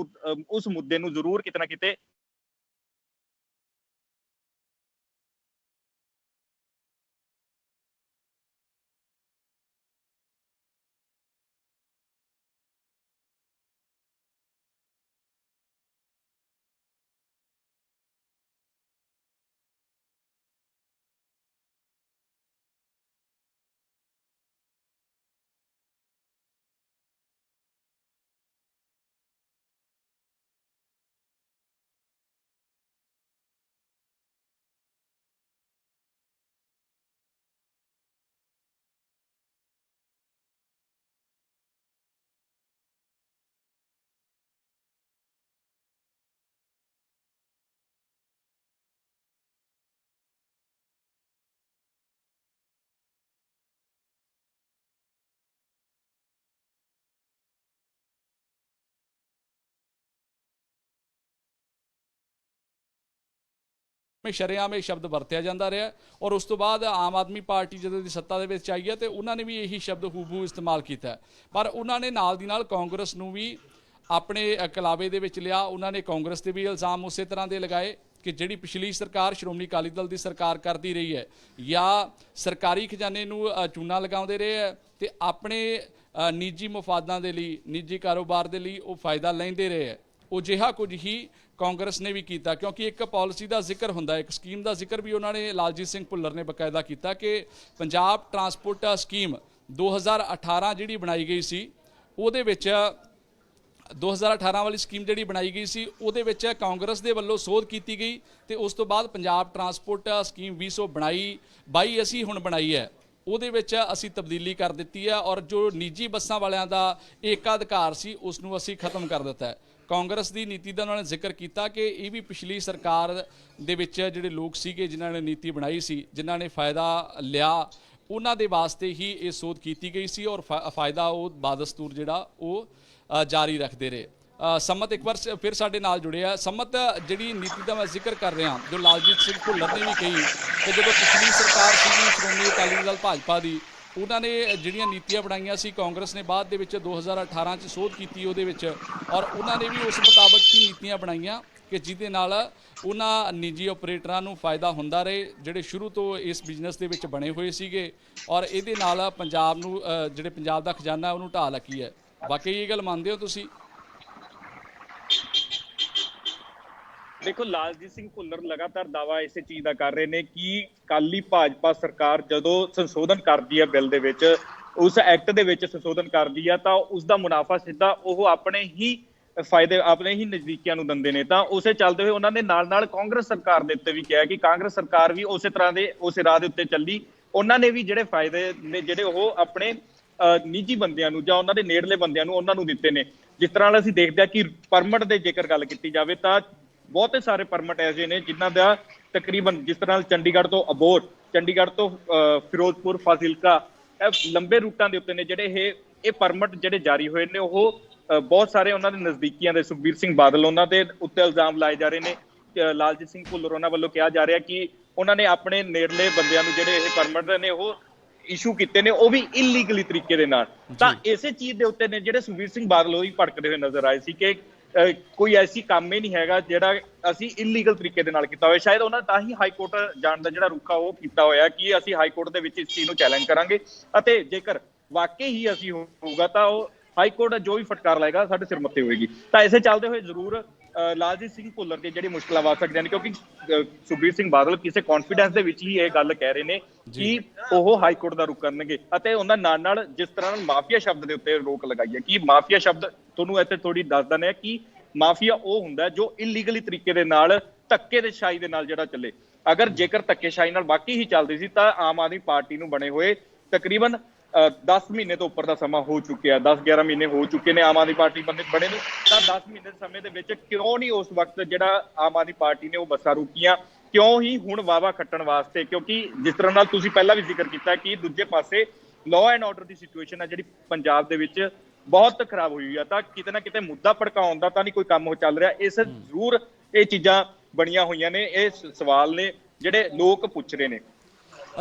ਉਸ ਮੁੱਦੇ ਨੂੰ ਜ਼ਰੂਰ ਕਿਤੇ ਨਾ ਕਿਤੇ ਸ਼ਰੇਆਮ ਇਹ ਸ਼ਬਦ ਵਰਤਿਆ ਜਾਂਦਾ ਰਿਹਾ ਔਰ ਉਸ ਤੋਂ ਬਾਅਦ ਆਮ ਆਦਮੀ ਪਾਰਟੀ ਜਦੋਂ ਦੀ ਸੱਤਾ ਦੇ ਵਿੱਚ ਆਈ ਹੈ ਤੇ ਉਹਨਾਂ ਨੇ ਵੀ ਇਹੀ ਸ਼ਬਦ ਹੂਬਹੂ ਇਸਤੇਮਾਲ ਕੀਤਾ ਪਰ ਉਹਨਾਂ ਨੇ ਨਾਲ ਦੀ ਨਾਲ ਕਾਂਗਰਸ ਨੂੰ ਵੀ ਆਪਣੇ ਕਲਾਵੇ ਦੇ ਵਿੱਚ ਲਿਆ। ਉਹਨਾਂ ਨੇ ਕਾਂਗਰਸ ਤੇ ਵੀ ਇਲਜ਼ਾਮ ਉਸੇ ਤਰ੍ਹਾਂ ਦੇ ਲਗਾਏ ਕਿ ਜਿਹੜੀ ਪਿਛਲੀ ਸਰਕਾਰ ਸ਼੍ਰੋਮਣੀ ਅਕਾਲੀ ਦਲ ਦੀ ਸਰਕਾਰ ਕਰਦੀ ਰਹੀ ਹੈ ਜਾਂ ਸਰਕਾਰੀ ਖਜ਼ਾਨੇ ਨੂੰ ਚੂਨਾ ਲਗਾਉਂਦੇ ਰਹੇ ਹੈ ਤੇ ਆਪਣੇ ਨਿੱਜੀ ਮਫਾਦਾਂ ਦੇ ਲਈ ਨਿੱਜੀ ਕਾਰੋਬਾਰ ਦੇ ਲਈ ਉਹ ਫਾਇਦਾ ਲੈਂਦੇ ਰਹੇ ਹੈ। ਉਹ ਜਿਹਾ ਕੁਝ ਹੀ ਕਾਂਗਰਸ ਨੇ ਵੀ ਕੀਤਾ ਕਿਉਂਕਿ ਇੱਕ ਪਾਲਿਸੀ ਦਾ ਜ਼ਿਕਰ ਹੁੰਦਾ, ਇੱਕ ਸਕੀਮ ਦਾ ਜ਼ਿਕਰ ਵੀ ਉਹਨਾਂ ਨੇ ਲਾਲਜੀਤ ਸਿੰਘ ਭੁੱਲਰ ਨੇ ਬਕਾਇਦਾ ਕੀਤਾ ਕਿ ਪੰਜਾਬ ਟਰਾਂਸਪੋਰਟ ਸਕੀਮ 2018 ਜਿਹੜੀ ਬਣਾਈ ਗਈ ਸੀ ਉਹਦੇ ਵਿੱਚ 2018 ਵਾਲੀ ਸਕੀਮ ਜਿਹੜੀ ਬਣਾਈ ਗਈ ਸੀ ਉਹਦੇ ਵਿੱਚ ਕਾਂਗਰਸ ਦੇ ਵੱਲੋਂ ਸੋਧ ਕੀਤੀ ਗਈ ਤੇ ਉਸ ਤੋਂ ਬਾਅਦ ਪੰਜਾਬ ਟਰਾਂਸਪੋਰਟ ਸਕੀਮ 2022 ਅਸੀਂ ਹੁਣ ਬਣਾਈ ਹੈ ਉਹਦੇ ਵਿੱਚ ਅਸੀਂ ਤਬਦੀਲੀ ਕਰ ਦਿੱਤੀ ਹੈ ਔਰ ਜੋ ਨਿੱਜੀ ਬੱਸਾਂ ਵਾਲਿਆਂ ਦਾ ਏਕਾਧਿਕਾਰ ਸੀ ਉਸ ਨੂੰ ਅਸੀਂ ਖਤਮ ਕਰ ਦਿੱਤਾ ਹੈ। ਕਾਂਗਰਸ ਦੀ ਨੀਤੀ ਦਾ ਉਹਨਾਂ ਨੇ ਜ਼ਿਕਰ ਕੀਤਾ ਕਿ ਇਹ ਵੀ ਪਿਛਲੀ ਸਰਕਾਰ ਦੇ ਵਿੱਚ ਜਿਹੜੇ ਲੋਕ ਸੀਗੇ ਜਿਨ੍ਹਾਂ ਨੇ ਨੀਤੀ ਬਣਾਈ ਸੀ ਜਿਨ੍ਹਾਂ ਨੇ ਫਾਇਦਾ ਲਿਆ ਉਹਨਾਂ ਦੇ ਵਾਸਤੇ ਹੀ ਇਹ ਸੋਧ ਕੀਤੀ ਗਈ ਸੀ ਔਰ ਫਾਇਦਾ ਉਹ ਬਾਦਸਤੂਰ ਜਿਹੜਾ ਉਹ ਜਾਰੀ ਰੱਖਦੇ ਰਹੇ। ਸੰਮਤ ਇੱਕ ਵਾਰ ਫਿਰ ਸਾਡੇ ਨਾਲ ਜੁੜੇ ਆ। ਸੰਮਤ, ਜਿਹੜੀ ਨੀਤੀ ਦਾ ਮੈਂ ਜ਼ਿਕਰ ਕਰ ਰਿਹਾ ਜੋ ਲਾਲਜੀਤ ਸਿੰਘ ਭੁੱਲਰ ਨੇ ਵੀ ਕਹੀ ਕਿ ਜਦੋਂ ਪਿਛਲੀ ਸਰਕਾਰ ਸੀਗੀ ਸ਼੍ਰੋਮਣੀ ਅਕਾਲੀ ਦਲ ਭਾਜਪਾ ਦੀ ਉਹਨਾਂ ਨੇ ਜਿਹੜੀਆਂ ਨੀਤੀਆਂ ਬਣਾਈਆਂ ਸੀ ਕਾਂਗਰਸ ਨੇ ਬਾਅਦ ਦੇ ਵਿੱਚ 2018 'ਚ ਸੋਧ ਕੀਤੀ ਉਹਦੇ ਵਿੱਚ ਔਰ ਉਹਨਾਂ ਨੇ ਵੀ ਉਸ ਮੁਤਾਬਕ ਹੀ ਨੀਤੀਆਂ ਬਣਾਈਆਂ ਕਿ ਜਿਹਦੇ ਨਾਲ ਉਹਨਾਂ ਨਿੱਜੀ ਆਪਰੇਟਰਾਂ ਨੂੰ ਫਾਇਦਾ ਹੁੰਦਾ ਰਹੇ ਜਿਹੜੇ ਸ਼ੁਰੂ ਤੋਂ ਇਸ ਬਿਜ਼ਨਸ ਦੇ ਵਿੱਚ ਬਣੇ ਹੋਏ ਸੀਗੇ ਔਰ ਇਹਦੇ ਨਾਲ ਪੰਜਾਬ ਨੂੰ ਜਿਹੜੇ ਪੰਜਾਬ ਦਾ ਖਜ਼ਾਨਾ ਉਹਨੂੰ ਢਾਹ ਲੱਗੀ ਹੈ। ਵਾਕਈ ਇਹ ਗੱਲ ਮੰਨਦੇ ਹੋ ਤੁਸੀਂ? ਦੇਖੋ, ਲਾਲਜੀਤ ਸਿੰਘ ਭੁੱਲਰ ਲਗਾਤਾਰ ਦਾਵਾ ਇਸੇ ਚੀਜ਼ ਦਾ ਕਰ ਰਹੇ ਨੇ ਕਿ ਕਾਲੀ ਭਾਜਪਾ ਸਰਕਾਰ ਜਦੋਂ ਸੰਸ਼ੋਧਨ ਕਰਦੀ ਹੈ ਬਿੱਲ ਦੇ ਵਿੱਚ, ਉਸ ਐਕਟ ਦੇ ਵਿੱਚ ਸੰਸ਼ੋਧਨ ਕਰਦੀ ਹੈ ਤਾਂ ਉਸ ਦਾ ਮੁਨਾਫਾ ਸਿੱਧਾ ਉਹ ਆਪਣੇ ਹੀ ਫਾਇਦੇ ਆਪਣੇ ਹੀ ਨਜ਼ਦੀਕੀਆਂ ਨੂੰ ਦਿੰਦੇ ਨੇ। ਤਾਂ ਉਸੇ ਚੱਲਦੇ ਹੋਏ ਉਹਨਾਂ ਨੇ ਨਾਲ ਕਾਂਗਰਸ ਸਰਕਾਰ ਦੇ ਉੱਤੇ ਵੀ ਕਿਹਾ ਕਿ ਕਾਂਗਰਸ ਸਰਕਾਰ ਵੀ ਉਸੇ ਤਰ੍ਹਾਂ ਦੇ ਉਸੇ ਰਾਹ ਦੇ ਉੱਤੇ ਚੱਲੀ। ਉਹਨਾਂ ਨੇ ਵੀ ਜਿਹੜੇ ਫਾਇਦੇ ਨੇ ਜਿਹੜੇ ਉਹ ਆਪਣੇ ਨਿੱਜੀ ਬੰਦਿਆਂ ਨੂੰ ਜਾਂ ਉਹਨਾਂ ਦੇ ਨੇੜਲੇ ਬੰਦਿਆਂ ਨੂੰ ਉਹਨਾਂ ਨੂੰ ਦਿੱਤੇ ਨੇ। ਜਿਸ ਤਰ੍ਹਾਂ ਨਾਲ ਅਸੀਂ ਦੇਖਦੇ ਹਾਂ ਕਿ ਪਰਮਿਟ ਦੇ ਜੇਕਰ ਗੱਲ ਕੀਤੀ ਜਾਵੇ ਤਾਂ ਬਹੁਤੇ ਸਾਰੇ ਪਰਮਿਟ ਐਸੇ ਨੇ ਜਿਨ੍ਹਾਂ ਦਾ ਤਕਰੀਬਨ ਜਿਸ ਤਰ੍ਹਾਂ ਚੰਡੀਗੜ੍ਹ ਤੋਂ ਅਬੋਹਰ, ਚੰਡੀਗੜ੍ਹ ਤੋਂ ਫਿਰੋਜ਼ਪੁਰ, ਫਾਜ਼ਿਲਕਾ, ਇਹ ਲੰਬੇ ਰੂਟਾਂ ਦੇ ਉੱਤੇ ਨੇ ਜਿਹੜੇ ਇਹ ਪਰਮਿਟ ਜਿਹੜੇ ਜਾਰੀ ਹੋਏ ਨੇ ਉਹ ਬਹੁਤ ਸਾਰੇ ਉਹਨਾਂ ਦੇ ਨਜ਼ਦੀਕੀਆਂ ਦੇ ਸੁਖਬੀਰ ਸਿੰਘ ਬਾਦਲ ਉਹਨਾਂ ਦੇ ਉੱਤੇ ਇਲਜ਼ਾਮ ਲਾਏ ਜਾ ਰਹੇ ਨੇ। ਲਾਲਜੀਤ ਸਿੰਘ ਭੁੱਲਰ ਉਹਨਾਂ ਵੱਲੋਂ ਕਿਹਾ ਜਾ ਰਿਹਾ ਕਿ ਉਹਨਾਂ ਨੇ ਆਪਣੇ ਨੇੜਲੇ ਬੰਦਿਆਂ ਨੂੰ ਜਿਹੜੇ ਇਹ ਪਰਮਿਟ ਨੇ ਉਹ ਇਸ਼ੂ ਕੀਤੇ ਨੇ ਉਹ ਵੀ ਇਲੀਗਲੀ ਤਰੀਕੇ ਦੇ ਨਾਲ। ਤਾਂ ਇਸੇ ਚੀਜ਼ ਦੇ ਉੱਤੇ ਨੇ ਜਿਹੜੇ ਸੁਖਬੀਰ ਸਿੰਘ ਬਾਦਲ ਉਹ ਵੀ ਭੜਕਦੇ ਹੋਏ ਨਜ਼ਰ ਆਏ ਸੀ ਕਿ ਕੋਈ ਐਸੀ ਕੰਮ ਹੀ ਨਹੀਂ ਹੈਗਾ ਜਿਹੜਾ ਅਸੀਂ ਇਲੀਗਲ ਤਰੀਕੇ ਦੇ ਨਾਲ ਕੀਤਾ ਹੋਇਆ। ਸ਼ਾਇਦ ਉਹਨਾਂ ਤਾਂ ਹੀ ਹਾਈ ਕੋਰਟ ਜਾਣ ਦਾ ਜਿਹੜਾ ਰੁੱਖਾ ਉਹ ਕੀਤਾ ਹੋਇਆ ਕਿ ਅਸੀਂ ਹਾਈ ਕੋਰਟ ਦੇ ਵਿੱਚ ਇਸ ਚੀਜ਼ ਨੂੰ ਚੈਲੰਜ ਕਰਾਂਗੇ ਅਤੇ ਜੇਕਰ ਵਾਕਈ ਹੀ ਅਸੀਂ ਹੋਊਗਾ ਤਾਂ ਉਹ ਹਾਈ ਕੋਰਟ ਜੋ ਵੀ ਫਟਕਾਰ ਲਾਏਗਾ ਸਾਡੇ ਸਿਰ ਮੱਥੇ ਹੋਏਗੀ। ਤਾਂ ਇਸੇ ਚੱਲਦੇ ਹੋਏ ਜ਼ਰੂਰ ਲਾਲਜੀਤ ਸਿੰਘ ਭੁੱਲਰ ਦੀ ਜਿਹੜੀ ਮੁਸ਼ਕਲਾਂ ਆ ਸਕਦੀਆਂ ਨੇ ਕਿਉਂਕਿ ਸੁਖਬੀਰ ਸਿੰਘ ਬਾਦਲ ਕਿਸੇ ਕੌਨਫੀਡੈਂਸ ਦੇ ਵਿੱਚ ਹੀ ਇਹ ਗੱਲ ਕਹਿ ਰਹੇ ਨੇ ਕਿ ਉਹ ਹਾਈ ਕੋਰਟ ਦਾ ਰੁਖ ਕਰਨਗੇ ਅਤੇ ਉਹਨਾਂ ਨਾਲ ਜਿਸ ਤਰ੍ਹਾਂ ਨਾਲ ਮਾਫੀਆ ਸ਼ਬਦ ਦੇ ਉੱਤੇ ਰੋਕ ਲਗਾਈ ਹੈ ਕਿ ਮਾਫੀਆ ਸ਼ਬਦ ਤੁਹਾਨੂੰ ਇੱਥੇ ਥੋੜੀ ਦੱਸ ਦਿੰਦੇ ਆ ਕਿ ਮਾਫੀਆ ਉਹ ਹੁੰਦਾ ਜੋ ਇਲੀਗਲੀ ਤਰੀਕੇ ਦੇ ਨਾਲ ਧੱਕੇ ਦੇ ਸ਼ਾਹੀ ਦੇ ਨਾਲ ਜਿਹੜਾ ਚੱਲੇ। ਅਗਰ ਜੇਕਰ ਧੱਕੇਸ਼ਾਹੀ ਨਾਲ ਵਾਕਈ ਹੀ ਚੱਲਦੀ ਸੀ ਤਾਂ ਆਮ ਆਦਮੀ ਪਾਰਟੀ ਨੂੰ ਬਣੇ ਹੋਏ ਤਕਰੀਬਨ 10 ਮਹੀਨੇ ਤੋਂ ਉੱਪਰ ਦਾ ਸਮਾਂ ਹੋ ਚੁੱਕਿਆ, 10-11 ਮਹੀਨੇ ਹੋ ਚੁੱਕੇ ਨੇ ਆਮ ਆਦਮੀ ਪਾਰਟੀ ਬਣੇ ਨੂੰ। ਤਾਂ 10 ਮਹੀਨੇ ਦੇ ਸਮੇਂ ਦੇ ਵਿੱਚ ਕਿਉਂ ਨਹੀਂ ਉਸ ਵਕਤ ਜਿਹੜਾ ਆਮ ਆਦਮੀ ਪਾਰਟੀ ਨੇ ਉਹ ਬੱਸਾਂ ਰੋਕੀਆਂ, ਕਿਉਂ ਹੀ ਹੁਣ ਵਾਵਾ ਖੱਟਣ ਵਾਸਤੇ? ਕਿਉਂਕਿ ਜਿਸ ਤਰ੍ਹਾਂ ਨਾਲ ਤੁਸੀਂ ਪਹਿਲਾਂ ਵੀ ਜ਼ਿਕਰ ਕੀਤਾ ਕਿ ਦੂਜੇ ਪਾਸੇ law and order the situation ਹੈ ਜਿਹੜੀ ਪੰਜਾਬ ਦੇ ਵਿੱਚ ਬਹੁਤ ਖਰਾਬ ਹੋਈ ਆ, ਤਾਂ ਕਿਤੇ ਨਾ ਕਿਤੇ ਮੁੱਦਾ ਭੜਕਾਉਣ ਦਾ ਤਾਂ ਨਹੀਂ ਕੋਈ ਕੰਮ ਹੋ ਚੱਲ ਰਿਹਾ। ਇਸ ਜ਼ਰੂਰ ਇਹ ਚੀਜ਼ਾਂ ਬਣੀਆਂ ਹੋਈਆਂ ਨੇ, ਇਹ ਸਵਾਲ ਨੇ ਜਿਹੜੇ ਲੋਕ ਪੁੱਛ ਰਹੇ ਨੇ।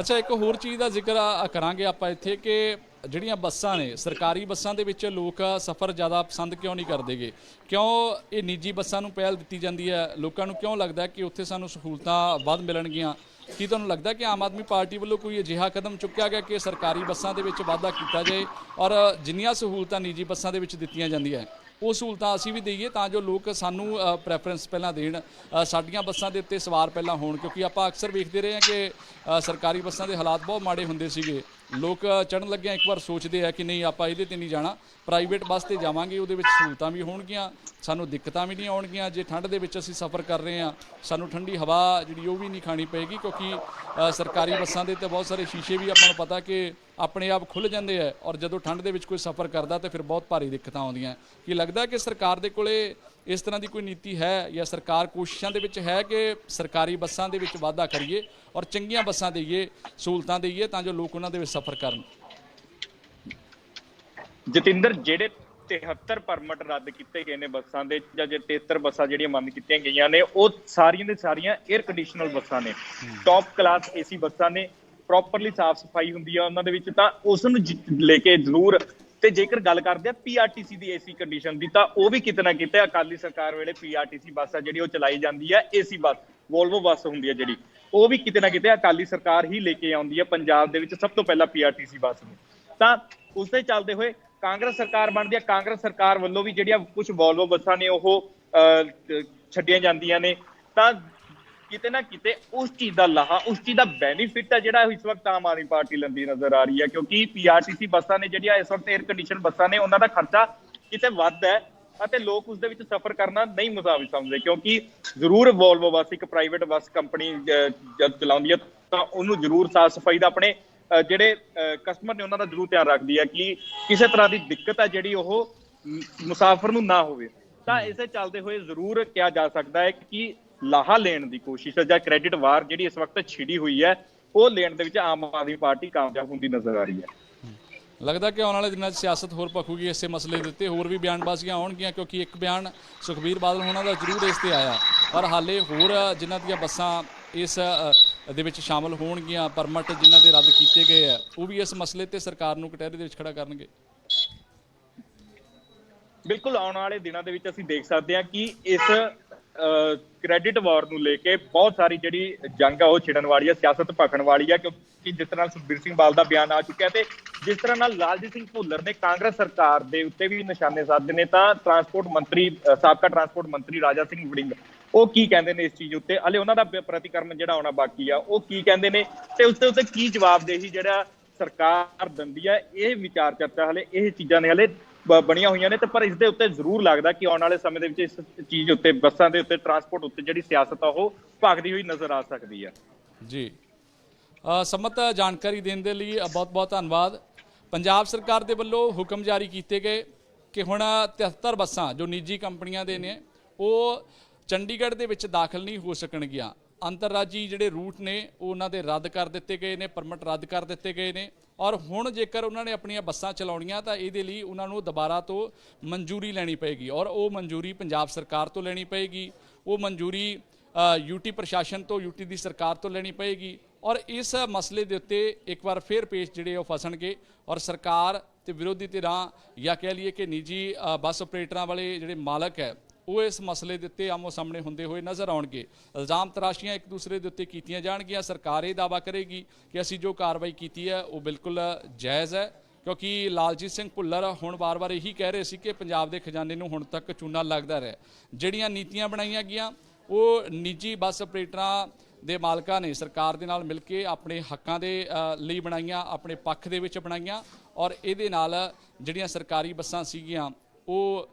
ਅੱਛਾ, ਇੱਕ ਹੋਰ ਚੀਜ਼ ਦਾ ਜ਼ਿਕਰ ਕਰਾਂਗੇ ਆਪਾਂ ਇੱਥੇ ਕਿ ਜਿਹੜੀਆਂ ਬੱਸਾਂ ਨੇ ਸਰਕਾਰੀ ਬੱਸਾਂ ਦੇ ਵਿੱਚ ਲੋਕ ਸਫ਼ਰ ਜ਼ਿਆਦਾ ਪਸੰਦ ਕਿਉਂ ਨਹੀਂ ਕਰਦੇਗੇ? ਕਿਉਂ ਇਹ ਨਿੱਜੀ ਬੱਸਾਂ ਨੂੰ ਪਹਿਲ ਦਿੱਤੀ ਜਾਂਦੀ ਹੈ? ਲੋਕਾਂ ਨੂੰ ਕਿਉਂ ਲੱਗਦਾ ਕਿ ਉੱਥੇ ਸਾਨੂੰ ਸਹੂਲਤਾਂ ਵੱਧ ਮਿਲਣਗੀਆਂ? ਕੀ ਤੁਹਾਨੂੰ ਲੱਗਦਾ ਕਿ ਆਮ ਆਦਮੀ ਪਾਰਟੀ ਵੱਲੋਂ ਕੋਈ ਅਜਿਹਾ ਕਦਮ ਚੁੱਕਿਆ ਗਿਆ ਕਿ ਸਰਕਾਰੀ ਬੱਸਾਂ ਦੇ ਵਿੱਚ ਵਾਧਾ ਕੀਤਾ ਜਾਏ ਔਰ ਜਿੰਨੀਆਂ ਸਹੂਲਤਾਂ ਨਿੱਜੀ ਬੱਸਾਂ ਦੇ ਵਿੱਚ ਦਿੱਤੀਆਂ ਜਾਂਦੀਆਂ ਉਹ ਸਹੂਲਤਾਂ ਅਸੀਂ ਵੀ ਦੇਈਏ ਤਾਂ ਜੋ ਲੋਕ ਸਾਨੂੰ ਪ੍ਰੈਫਰੈਂਸ ਪਹਿਲਾਂ ਦੇਣ, ਸਾਡੀਆਂ ਬੱਸਾਂ ਦੇ ਉੱਤੇ ਸਵਾਰ ਪਹਿਲਾਂ ਹੋਣ? ਕਿਉਂਕਿ ਆਪਾਂ ਅਕਸਰ ਵੇਖਦੇ ਰਹੇ ਹਾਂ ਕਿ ਸਰਕਾਰੀ ਬੱਸਾਂ ਦੇ ਹਾਲਾਤ ਬਹੁਤ ਮਾੜੇ ਹੁੰਦੇ ਸੀਗੇ। ਲੋਕ ਚੜ੍ਹਨ ਲੱਗਿਆਂ ਇੱਕ ਵਾਰ ਸੋਚਦੇ ਆ ਕਿ ਨਹੀਂ ਆਪਾਂ ਇਹਦੇ 'ਤੇ ਨਹੀਂ ਜਾਣਾ, ਪ੍ਰਾਈਵੇਟ ਬੱਸ 'ਤੇ ਜਾਵਾਂਗੇ, ਉਹਦੇ ਵਿੱਚ ਸਹੂਲਤਾਂ ਵੀ ਹੋਣਗੀਆਂ, ਸਾਨੂੰ ਦਿੱਕਤਾਂ ਵੀ ਨਹੀਂ ਆਉਣਗੀਆਂ। ਜੇ ਠੰਡ ਦੇ ਵਿੱਚ ਅਸੀਂ ਸਫ਼ਰ ਕਰ ਰਹੇ ਹਾਂ ਸਾਨੂੰ ਠੰਡੀ ਹਵਾ ਜਿਹੜੀ ਉਹ ਵੀ ਨਹੀਂ ਖਾਣੀ ਪਏਗੀ ਕਿਉਂਕਿ ਸਰਕਾਰੀ ਬੱਸਾਂ ਦੇ ਉੱਤੇ ਬਹੁਤ ਸਾਰੇ ਸ਼ੀਸ਼ੇ ਵੀ ਆਪਾਂ ਨੂੰ ਪਤਾ ਕਿ ਆਪਣੇ ਆਪ ਖੁੱਲ੍ਹ ਜਾਂਦੇ ਆ ਔਰ ਜਦੋਂ ਠੰਡ ਦੇ ਵਿੱਚ ਕੋਈ ਸਫ਼ਰ ਕਰਦਾ ਤਾਂ ਫਿਰ ਬਹੁਤ ਭਾਰੀ ਦਿੱਕਤਾਂ ਆਉਂਦੀਆਂ। ਕੀ ਲੱਗਦਾ ਕਿ ਸਰਕਾਰ ਦੇ ਕੋਲੇ ਇਸ ਤਰ੍ਹਾਂ ਦੀ ਕੋਈ ਨੀਤੀ ਹੈ ਜਾਂ ਸਰਕਾਰ ਕੋਸ਼ਿਸ਼ਾਂ ਦੇ ਵਿੱਚ ਹੈ ਕਿ ਸਰਕਾਰੀ ਬੱਸਾਂ ਦੇ ਵਿੱਚ ਵਾਧਾ ਕਰੀਏ ਔਰ ਚੰਗੀਆਂ ਬੱਸਾਂ ਦੇਈਏ, ਸਹੂਲਤਾਂ ਦੇਈਏ ਤਾਂ ਜੋ ਲੋਕ ਉਹਨਾਂ ਦੇ ਵਿੱਚ ਸਫ਼ਰ ਕਰਨ? ਜਤਿੰਦਰ, ਜਿਹੜੇ 73 ਪਰਮਿਟ ਰੱਦ ਕੀਤੇ ਗਏ ਨੇ ਬੱਸਾਂ ਦੇ, ਜਾਂ ਜੇ 73 ਬੱਸਾਂ ਜਿਹੜੀਆਂ ਬੰਦ ਕੀਤੀਆਂ ਗਈਆਂ ਨੇ ਉਹ ਸਾਰੀਆਂ ਦੇ ਸਾਰੀਆਂ 에ਅਰ ਕੰਡੀਸ਼ਨਲ ਬੱਸਾਂ ਨੇ, ਟੌਪ ਕਲਾਸ ਏਸੀ ਬੱਸਾਂ ਨੇ, ਪ੍ਰੋਪਰਲੀ ਸਾਫ਼ ਸਫਾਈ ਹੁੰਦੀ ਆ ਉਹਨਾਂ ਦੇ ਵਿੱਚ, ਤਾਂ ਉਸ ਨੂੰ ਲੈ ਕੇ ਜ਼ਰੂਰ। ਤੇ ਜੇਕਰ ਗੱਲ ਕਰਦੇ ਆ ਪੀਆਰਟੀਸੀ ਦੀ ਏਸੀ ਕੰਡੀਸ਼ਨ ਦੀ, ਤਾਂ ਉਹ ਵੀ ਕਿਤੇ ਨਾ ਕਿਤੇ ਅਕਾਲੀ ਸਰਕਾਰ ਵੇਲੇ ਪੀਆਰਟੀਸੀ ਬੱਸ ਆ ਜਿਹੜੀ ਉਹ ਚਲਾਈ ਜਾਂਦੀ ਆ, ਏਸੀ ਬੱਸ ਵੋਲਵੋ ਬੱਸ ਹੁੰਦੀ ਆ ਜਿਹੜੀ, ਉਹ ਵੀ ਕਿਤੇ ਨਾ ਕਿਤੇ ਅਕਾਲੀ ਸਰਕਾਰ ਹੀ ਲੈ ਕੇ ਆਉਂਦੀ ਆ ਪੰਜਾਬ ਦੇ ਵਿੱਚ ਸਭ ਤੋਂ ਪਹਿਲਾਂ ਪੀਆਰਟੀਸੀ ਬੱਸ ਨੂੰ। ਤਾਂ ਉਸ ਦੇ ਚੱਲਦੇ ਹੋਏ ਕਾਂਗਰਸ ਸਰਕਾਰ ਬਣਦੀ ਆ, ਕਾਂਗਰਸ ਸਰਕਾਰ ਵੱਲੋਂ ਵੀ ਜਿਹੜੀਆਂ ਕੁਝ ਵੋਲਵੋ ਬੱਸਾਂ ਨੇ ਉਹ ਛੱਡੀਆਂ ਜਾਂਦੀਆਂ ਨੇ, ਤਾਂ ਕਿਤੇ ਨਾ ਕਿਤੇ ਉਸ ਚੀਜ਼ ਦਾ ਲਾਹਾ, ਉਸ ਚੀਜ਼ ਦਾ ਬੈਨੀਫਿਟ ਆ ਜਿਹੜਾ ਇਸ ਵਕਤ ਆਮ ਆਦਮੀ ਪਾਰਟੀ ਲੈਂਦੀ ਨਜ਼ਰ ਆ ਰਹੀ ਹੈ, ਕਿਉਂਕਿ ਪੀਆਰਟੀਸੀ ਬੱਸਾਂ ਨੇ ਜਿਹੜੀਆਂ ਇਸ ਵਕਤ 에ਅਰ ਕੰਡੀਸ਼ਨ ਬੱਸਾਂ ਨੇ ਉਹਨਾਂ ਦਾ ਖਰਚਾ ਕਿਤੇ ਵੱਧ ਹੈ ਅਤੇ ਲੋਕ ਉਸ ਦੇ ਵਿੱਚ ਸਫ਼ਰ ਕਰਨਾ ਨਹੀਂ ਮੁਸਾਵਿਰ ਸਮਝਦੇ, ਕਿਉਂਕਿ ਜ਼ਰੂਰ ਵੋਲਵੋ ਬੱਸ ਇੱਕ ਪ੍ਰਾਈਵੇਟ ਬੱਸ ਕੰਪਨੀ ਜਦ ਚਲਾਉਂਦੀ ਹੈ ਤਾਂ ਉਹਨੂੰ ਜ਼ਰੂਰ ਸਾਫ਼ ਸਫਾਈ ਦਾ ਆਪਣੇ ਜਿਹੜੇ ਕਸਟਮਰ ਨੇ ਉਹਨਾਂ ਦਾ ਜ਼ਰੂਰ ਧਿਆਨ ਰੱਖਦੀ ਹੈ ਕਿ ਕਿਸੇ ਤਰ੍ਹਾਂ ਦੀ ਦਿੱਕਤ ਹੈ ਜਿਹੜੀ ਉਹ ਮੁਸਾਫਰ ਨੂੰ ਨਾ ਹੋਵੇ। ਤਾਂ ਇਸੇ ਚੱਲਦੇ ਹੋਏ ਜ਼ਰੂਰ ਕਿਹਾ ਜਾ ਸਕਦਾ ਹੈ ਕਿ ਲਾਹਾ ਲੈਣ ਦੀ ਕੋਸ਼ਿਸ਼ ਜਾਂ ਕ੍ਰੈਡਿਟ ਵਾਰ ਜਿਹੜੀ ਇਸ ਵਕਤ ਛਿੜੀ ਹੋਈ ਹੈ ਉਹ ਲੈਣ ਦੇ ਵਿੱਚ ਆਮ ਆਦਮੀ ਪਾਰਟੀ ਕਾਮਯਾਬ ਹੁੰਦੀ ਨਜ਼ਰ ਆ ਰਹੀ ਹੈ। ਲੱਗਦਾ ਕਿ ਆਉਣ ਵਾਲੇ ਦਿਨਾਂ 'ਚ ਸਿਆਸਤ ਹੋਰ ਭਖੂਗੀ ਇਸੇ ਮਸਲੇ ਦੇ ਉੱਤੇ, ਹੋਰ ਵੀ ਬਿਆਨਬਾਜ਼ੀਆਂ ਆਉਣਗੀਆਂ, ਕਿਉਂਕਿ ਇੱਕ ਬਿਆਨ ਸੁਖਬੀਰ ਬਾਦਲ ਹੋਣਾ ਦਾ ਜ਼ਰੂਰ ਇਸ ਤੇ ਆਇਆ, ਪਰ ਹਾਲੇ ਹੋਰ ਜਿਨ੍ਹਾਂ ਦੀਆਂ ਬੱਸਾਂ ਇਸ ਦੇ ਵਿੱਚ ਸ਼ਾਮਲ ਹੋਣਗੀਆਂ, ਪਰਮਿਟ ਜਿਨ੍ਹਾਂ ਦੇ ਰੱਦ ਕੀਤੇ ਗਏ ਆ, ਉਹ ਵੀ ਇਸ ਮਸਲੇ ਤੇ ਸਰਕਾਰ ਨੂੰ ਕਟਹਿਰੇ ਦੇ ਵਿੱਚ ਖੜਾ ਕਰਨਗੇ। ਬਿਲਕੁਲ ਆਉਣ ਵਾਲੇ ਦਿਨਾਂ ਦੇ ਵਿੱਚ ਅਸੀਂ ਦੇਖ ਸਕਦੇ ਹਾਂ ਕਿ ਇਸ ਕ੍ਰੈਡਿਟ ਵਾਰ ਨੂੰ ਲੈ ਕੇ ਬਹੁਤ ਸਾਰੀ ਜਿਹੜੀ ਜੰਗ ਆ ਉਹ ਛਿੜਨ ਵਾਲੀ ਹੈ, ਸਿਆਸਤ ਭਖਣ ਵਾਲੀ ਹੈ, ਕਿਉਂਕਿ ਜਿਸ ਤਰ੍ਹਾਂ ਸੁਖਬੀਰ ਸਿੰਘ ਬਾਦਲ ਦਾ ਬਿਆਨ ਆ ਚੁੱਕਿਆ ਤੇ ਜਿਸ ਤਰ੍ਹਾਂ ਨਾਲ ਲਾਲਜੀਤ ਸਿੰਘ ਭੁੱਲਰ ਨੇ ਕਾਂਗਰਸ ਸਰਕਾਰ ਦੇ ਉੱਤੇ ਵੀ ਨਿਸ਼ਾਨੇ ਸਾਧੇ ਨੇ, ਤਾਂ ਟਰਾਂਸਪੋਰਟ ਮੰਤਰੀ ਸਾਬਕਾ ਟਰਾਂਸਪੋਰਟ ਮੰਤਰੀ ਰਾਜਾ ਸਿੰਘ ਵੜਿੰਗ ਉਹ ਕੀ ਕਹਿੰਦੇ ਨੇ ਇਸ ਚੀਜ਼ ਉੱਤੇ, ਹਲੇ ਉਹਨਾਂ ਦਾ ਪ੍ਰਤੀਕਰਮ ਜਿਹੜਾ ਆਉਣਾ ਬਾਕੀ ਆ, ਉਹ ਕੀ ਕਹਿੰਦੇ ਨੇ ਤੇ ਉਸ ਦੇ ਉੱਤੇ ਕੀ ਜਵਾਬਦੇਹੀ ਜਿਹੜਾ ਸਰਕਾਰ ਦਿੰਦੀ ਹੈ, ਇਹ ਵਿਚਾਰ ਚਰਚਾ ਹਲੇ ਇਹ ਚੀਜ਼ਾਂ ਨੇ ਹਲੇ ਬਣੀਆਂ ਹੋਈਆਂ ਨੇ। ਤੇ ਪਰ ਇਸ ਦੇ ਉੱਤੇ ਜ਼ਰੂਰ ਲੱਗਦਾ ਕਿ ਆਉਣ ਵਾਲੇ ਸਮੇਂ ਦੇ ਵਿੱਚ ਇਸ ਚੀਜ਼ ਉੱਤੇ, ਬੱਸਾਂ ਦੇ ਉੱਤੇ, ਟਰਾਂਸਪੋਰਟ ਉੱਤੇ ਜਿਹੜੀ ਸਿਆਸਤ ਆ ਉਹ ਭਖਦੀ ਹੋਈ ਨਜ਼ਰ ਆ ਸਕਦੀ ਹੈ। ਜੀ ਸਮਤ ਜਾਣਕਾਰੀ ਦੇਣ ਦੇ ਲਈ ਬਹੁਤ ਬਹੁਤ ਧੰਨਵਾਦ। ਪੰਜਾਬ ਸਰਕਾਰ ਦੇ ਵੱਲੋਂ ਹੁਕਮ ਜਾਰੀ ਕੀਤੇ ਗਏ ਕਿ ਹੁਣ 73 ਬੱਸਾਂ ਜੋ ਨਿੱਜੀ ਕੰਪਨੀਆਂ ਦੇ ਨੇ ਉਹ ਚੰਡੀਗੜ੍ਹ ਦੇ ਵਿੱਚ ਦਾਖਲ ਨਹੀਂ ਹੋ ਸਕਣਗੀਆਂ। ਅੰਤਰਰਾਜੀ ਜਿਹੜੇ ਰੂਟ ਨੇ ਉਹ ਉਹਨਾਂ ਦੇ ਰੱਦ ਕਰ ਦਿੱਤੇ ਗਏ ਨੇ, ਪਰਮਿਟ ਰੱਦ ਕਰ ਦਿੱਤੇ ਗਏ ਨੇ, ਔਰ ਹੁਣ ਜੇਕਰ ਉਹਨਾਂ ਨੇ ਆਪਣੀਆਂ ਬੱਸਾਂ ਚਲਾਉਣੀਆਂ ਤਾਂ ਇਹਦੇ ਲਈ ਉਹਨਾਂ ਨੂੰ ਦੁਬਾਰਾ ਤੋਂ ਮਨਜ਼ੂਰੀ ਲੈਣੀ ਪਏਗੀ, ਔਰ ਉਹ ਮਨਜ਼ੂਰੀ ਪੰਜਾਬ ਸਰਕਾਰ ਤੋਂ ਲੈਣੀ ਪਏਗੀ, ਉਹ ਮਨਜ਼ੂਰੀ ਯੂਟੀ ਪ੍ਰਸ਼ਾਸਨ ਤੋਂ, ਯੂਟੀ ਦੀ ਸਰਕਾਰ ਤੋਂ ਲੈਣੀ ਪਏਗੀ। ਔਰ ਇਸ ਮਸਲੇ ਦੇ ਉੱਤੇ ਇੱਕ ਵਾਰ ਫਿਰ ਪੇਚ ਜਿਹੜੇ ਉਹ ਫਸਣਗੇ, ਔਰ ਸਰਕਾਰ ਤੇ ਵਿਰੋਧੀ ਧਿਰਾਂ ਜਾਂ ਕਹਿ ਲਈਏ ਕਿ ਨਿੱਜੀ ਬੱਸ ਆਪਰੇਟਰਾਂ ਵਾਲੇ ਜਿਹੜੇ ਮਾਲਕ ਹੈ ਉਹ ਇਸ ਮਸਲੇ ਦੇ ਉੱਤੇ ਆਮੋ ਸਾਹਮਣੇ ਹੁੰਦੇ ਹੋਏ ਨਜ਼ਰ ਆਉਣਗੇ। ਇਲਜ਼ਾਮ ਤਰਾਸ਼ੀਆਂ ਇੱਕ ਦੂਸਰੇ ਦੇ ਉੱਤੇ ਕੀਤੀਆਂ ਜਾਣਗੀਆਂ। ਸਰਕਾਰ ਇਹ ਦਾਅਵਾ ਕਰੇਗੀ ਕਿ ਅਸੀਂ ਜੋ ਕਾਰਵਾਈ ਕੀਤੀ ਹੈ ਉਹ ਬਿਲਕੁਲ ਜਾਇਜ਼ ਹੈ, ਕਿਉਂਕਿ ਲਾਲਜੀਤ ਸਿੰਘ ਭੁੱਲਰ ਹੁਣ ਵਾਰ-ਵਾਰ ਇਹੀ ਕਹਿ ਰਹੇ ਸੀ ਕਿ ਪੰਜਾਬ ਦੇ ਖਜ਼ਾਨੇ ਨੂੰ ਹੁਣ ਤੱਕ ਚੂਨਾ ਲੱਗਦਾ ਰਿਹਾ। ਜਿਹੜੀਆਂ ਨੀਤੀਆਂ ਬਣਾਈਆਂ ਗਈਆਂ ਉਹ ਨਿੱਜੀ ਬੱਸ ਆਪਰੇਟਰਾਂ ਦੇ ਮਾਲਕਾਂ ਨੇ ਸਰਕਾਰ ਦੇ ਨਾਲ ਮਿਲ ਕੇ ਆਪਣੇ ਹੱਕਾਂ ਦੇ ਲਈ ਬਣਾਈਆਂ, ਆਪਣੇ ਪੱਖ ਦੇ ਵਿੱਚ ਬਣਾਈਆਂ, ਔਰ ਇਹਦੇ ਨਾਲ ਜਿਹੜੀਆਂ ਸਰਕਾਰੀ ਬੱਸਾਂ ਸੀਗੀਆਂ ਉਹ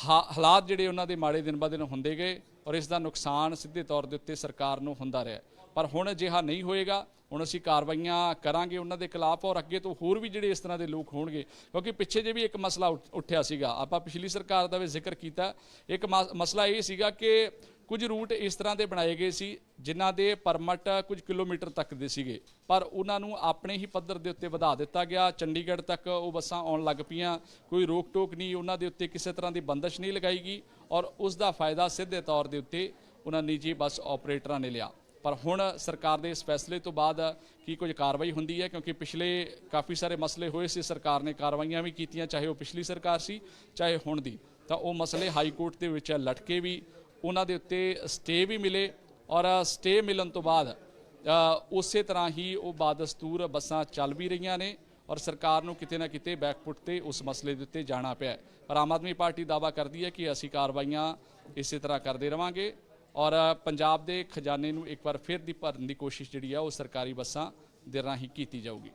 ਹਾਲਾਤ ਜਿਹੜੇ ਉਹਨਾਂ ਦੇ ਮਾੜੇ ਦਿਨ ਬ ਦਿਨ ਹੁੰਦੇ ਗਏ, ਔਰ ਇਸ ਦਾ ਨੁਕਸਾਨ ਸਿੱਧੇ ਤੌਰ ਦੇ ਉੱਤੇ ਸਰਕਾਰ ਨੂੰ ਹੁੰਦਾ ਰਿਹਾ। ਪਰ ਹੁਣ ਅਜਿਹਾ ਨਹੀਂ ਹੋਏਗਾ, ਹੁਣ ਅਸੀਂ ਕਾਰਵਾਈਆਂ ਕਰਾਂਗੇ ਉਹਨਾਂ ਦੇ ਖਿਲਾਫ, ਔਰ ਅੱਗੇ ਤੋਂ ਹੋਰ ਵੀ ਜਿਹੜੇ ਇਸ ਤਰ੍ਹਾਂ ਦੇ ਲੋਕ ਹੋਣਗੇ, ਕਿਉਂਕਿ ਪਿੱਛੇ ਜੇ ਵੀ ਇੱਕ ਮਸਲਾ ਉੱਠਿਆ ਸੀਗਾ, ਆਪਾਂ ਪਿਛਲੀ ਸਰਕਾਰ ਦਾ ਵੀ ਜ਼ਿਕਰ ਕੀਤਾ। ਇੱਕ ਮਸਲਾ ਇਹ ਸੀਗਾ ਕਿ ਕੁਝ ਰੂਟ ਇਸ ਤਰ੍ਹਾਂ ਦੇ ਬਣਾਏ ਗਏ ਸੀ ਜਿਨ੍ਹਾਂ ਦੇ ਪਰਮਿਟ ਕੁਝ ਕਿਲੋਮੀਟਰ ਤੱਕ ਦੇ ਸੀਗੇ, ਪਰ ਉਹਨਾਂ ਨੂੰ ਆਪਣੇ ਹੀ ਪੱਧਰ ਦੇ ਉੱਤੇ ਵਧਾ ਦਿੱਤਾ ਗਿਆ। ਚੰਡੀਗੜ੍ਹ ਤੱਕ ਉਹ ਬੱਸਾਂ ਆਉਣ ਲੱਗ ਪਈਆਂ, ਕੋਈ ਰੋਕ ਟੋਕ ਨਹੀਂ, ਉਹਨਾਂ ਦੇ ਉੱਤੇ ਕਿਸੇ ਤਰ੍ਹਾਂ ਦੀ ਬੰਦਸ਼ ਨਹੀਂ ਲਗਾਈ ਗਈ, ਔਰ ਉਸ ਦਾ ਫਾਇਦਾ ਸਿੱਧੇ ਤੌਰ ਦੇ ਉੱਤੇ ਉਹਨਾਂ ਨਿੱਜੀ ਬੱਸ ਆਪਰੇਟਰਾਂ ਨੇ ਲਿਆ। ਪਰ ਹੁਣ ਸਰਕਾਰ ਦੇ ਇਸ ਫੈਸਲੇ ਤੋਂ ਬਾਅਦ ਕੀ ਕੁਝ ਕਾਰਵਾਈ ਹੁੰਦੀ ਹੈ, ਕਿਉਂਕਿ ਪਿਛਲੇ ਕਾਫੀ ਸਾਰੇ ਮਸਲੇ ਹੋਏ ਸੀ, ਸਰਕਾਰ ਨੇ ਕਾਰਵਾਈਆਂ ਵੀ ਕੀਤੀਆਂ, ਚਾਹੇ ਉਹ ਪਿਛਲੀ ਸਰਕਾਰ ਸੀ ਚਾਹੇ ਹੁਣ ਦੀ, ਤਾਂ ਉਹ ਮਸਲੇ ਹਾਈ ਕੋਰਟ ਦੇ ਵਿੱਚ ਲਟਕੇ ਵੀ, ਉਹਨਾਂ ਦੇ ਉੱਤੇ ਸਟੇ ਵੀ ਮਿਲੇ, ਔਰ ਸਟੇ ਮਿਲਣ ਤੋਂ ਬਾਅਦ ਉਸੇ ਤਰ੍ਹਾਂ ਹੀ ਉਹ ਬਾਦਸਤੂਰ ਬੱਸਾਂ ਚੱਲ ਵੀ ਰਹੀਆਂ ਨੇ, ਔਰ ਸਰਕਾਰ ਨੂੰ ਕਿਤੇ ਨਾ ਕਿਤੇ ਬੈਕਫੁੱਟ ਤੇ ਉਸ ਮਸਲੇ ਦੇ ਉੱਤੇ ਜਾਣਾ ਪਿਆ। ਪਰ ਆਮ ਆਦਮੀ ਪਾਰਟੀ ਦਾਅਵਾ ਕਰਦੀ ਹੈ ਕਿ ਅਸੀਂ ਕਾਰਵਾਈਆਂ ਇਸੇ ਤਰ੍ਹਾਂ ਕਰਦੇ ਰਵਾਂਗੇ, ਔਰ ਪੰਜਾਬ ਦੇ ਖਜ਼ਾਨੇ ਨੂੰ ਇੱਕ ਵਾਰ ਫਿਰ ਦੀ ਭਰਨ ਦੀ ਕੋਸ਼ਿਸ਼ ਜਿਹੜੀ ਆ ਉਹ ਸਰਕਾਰੀ ਬੱਸਾਂ ਦੇ ਰਾਹੀਂ ਕੀਤੀ ਜਾਊਗੀ।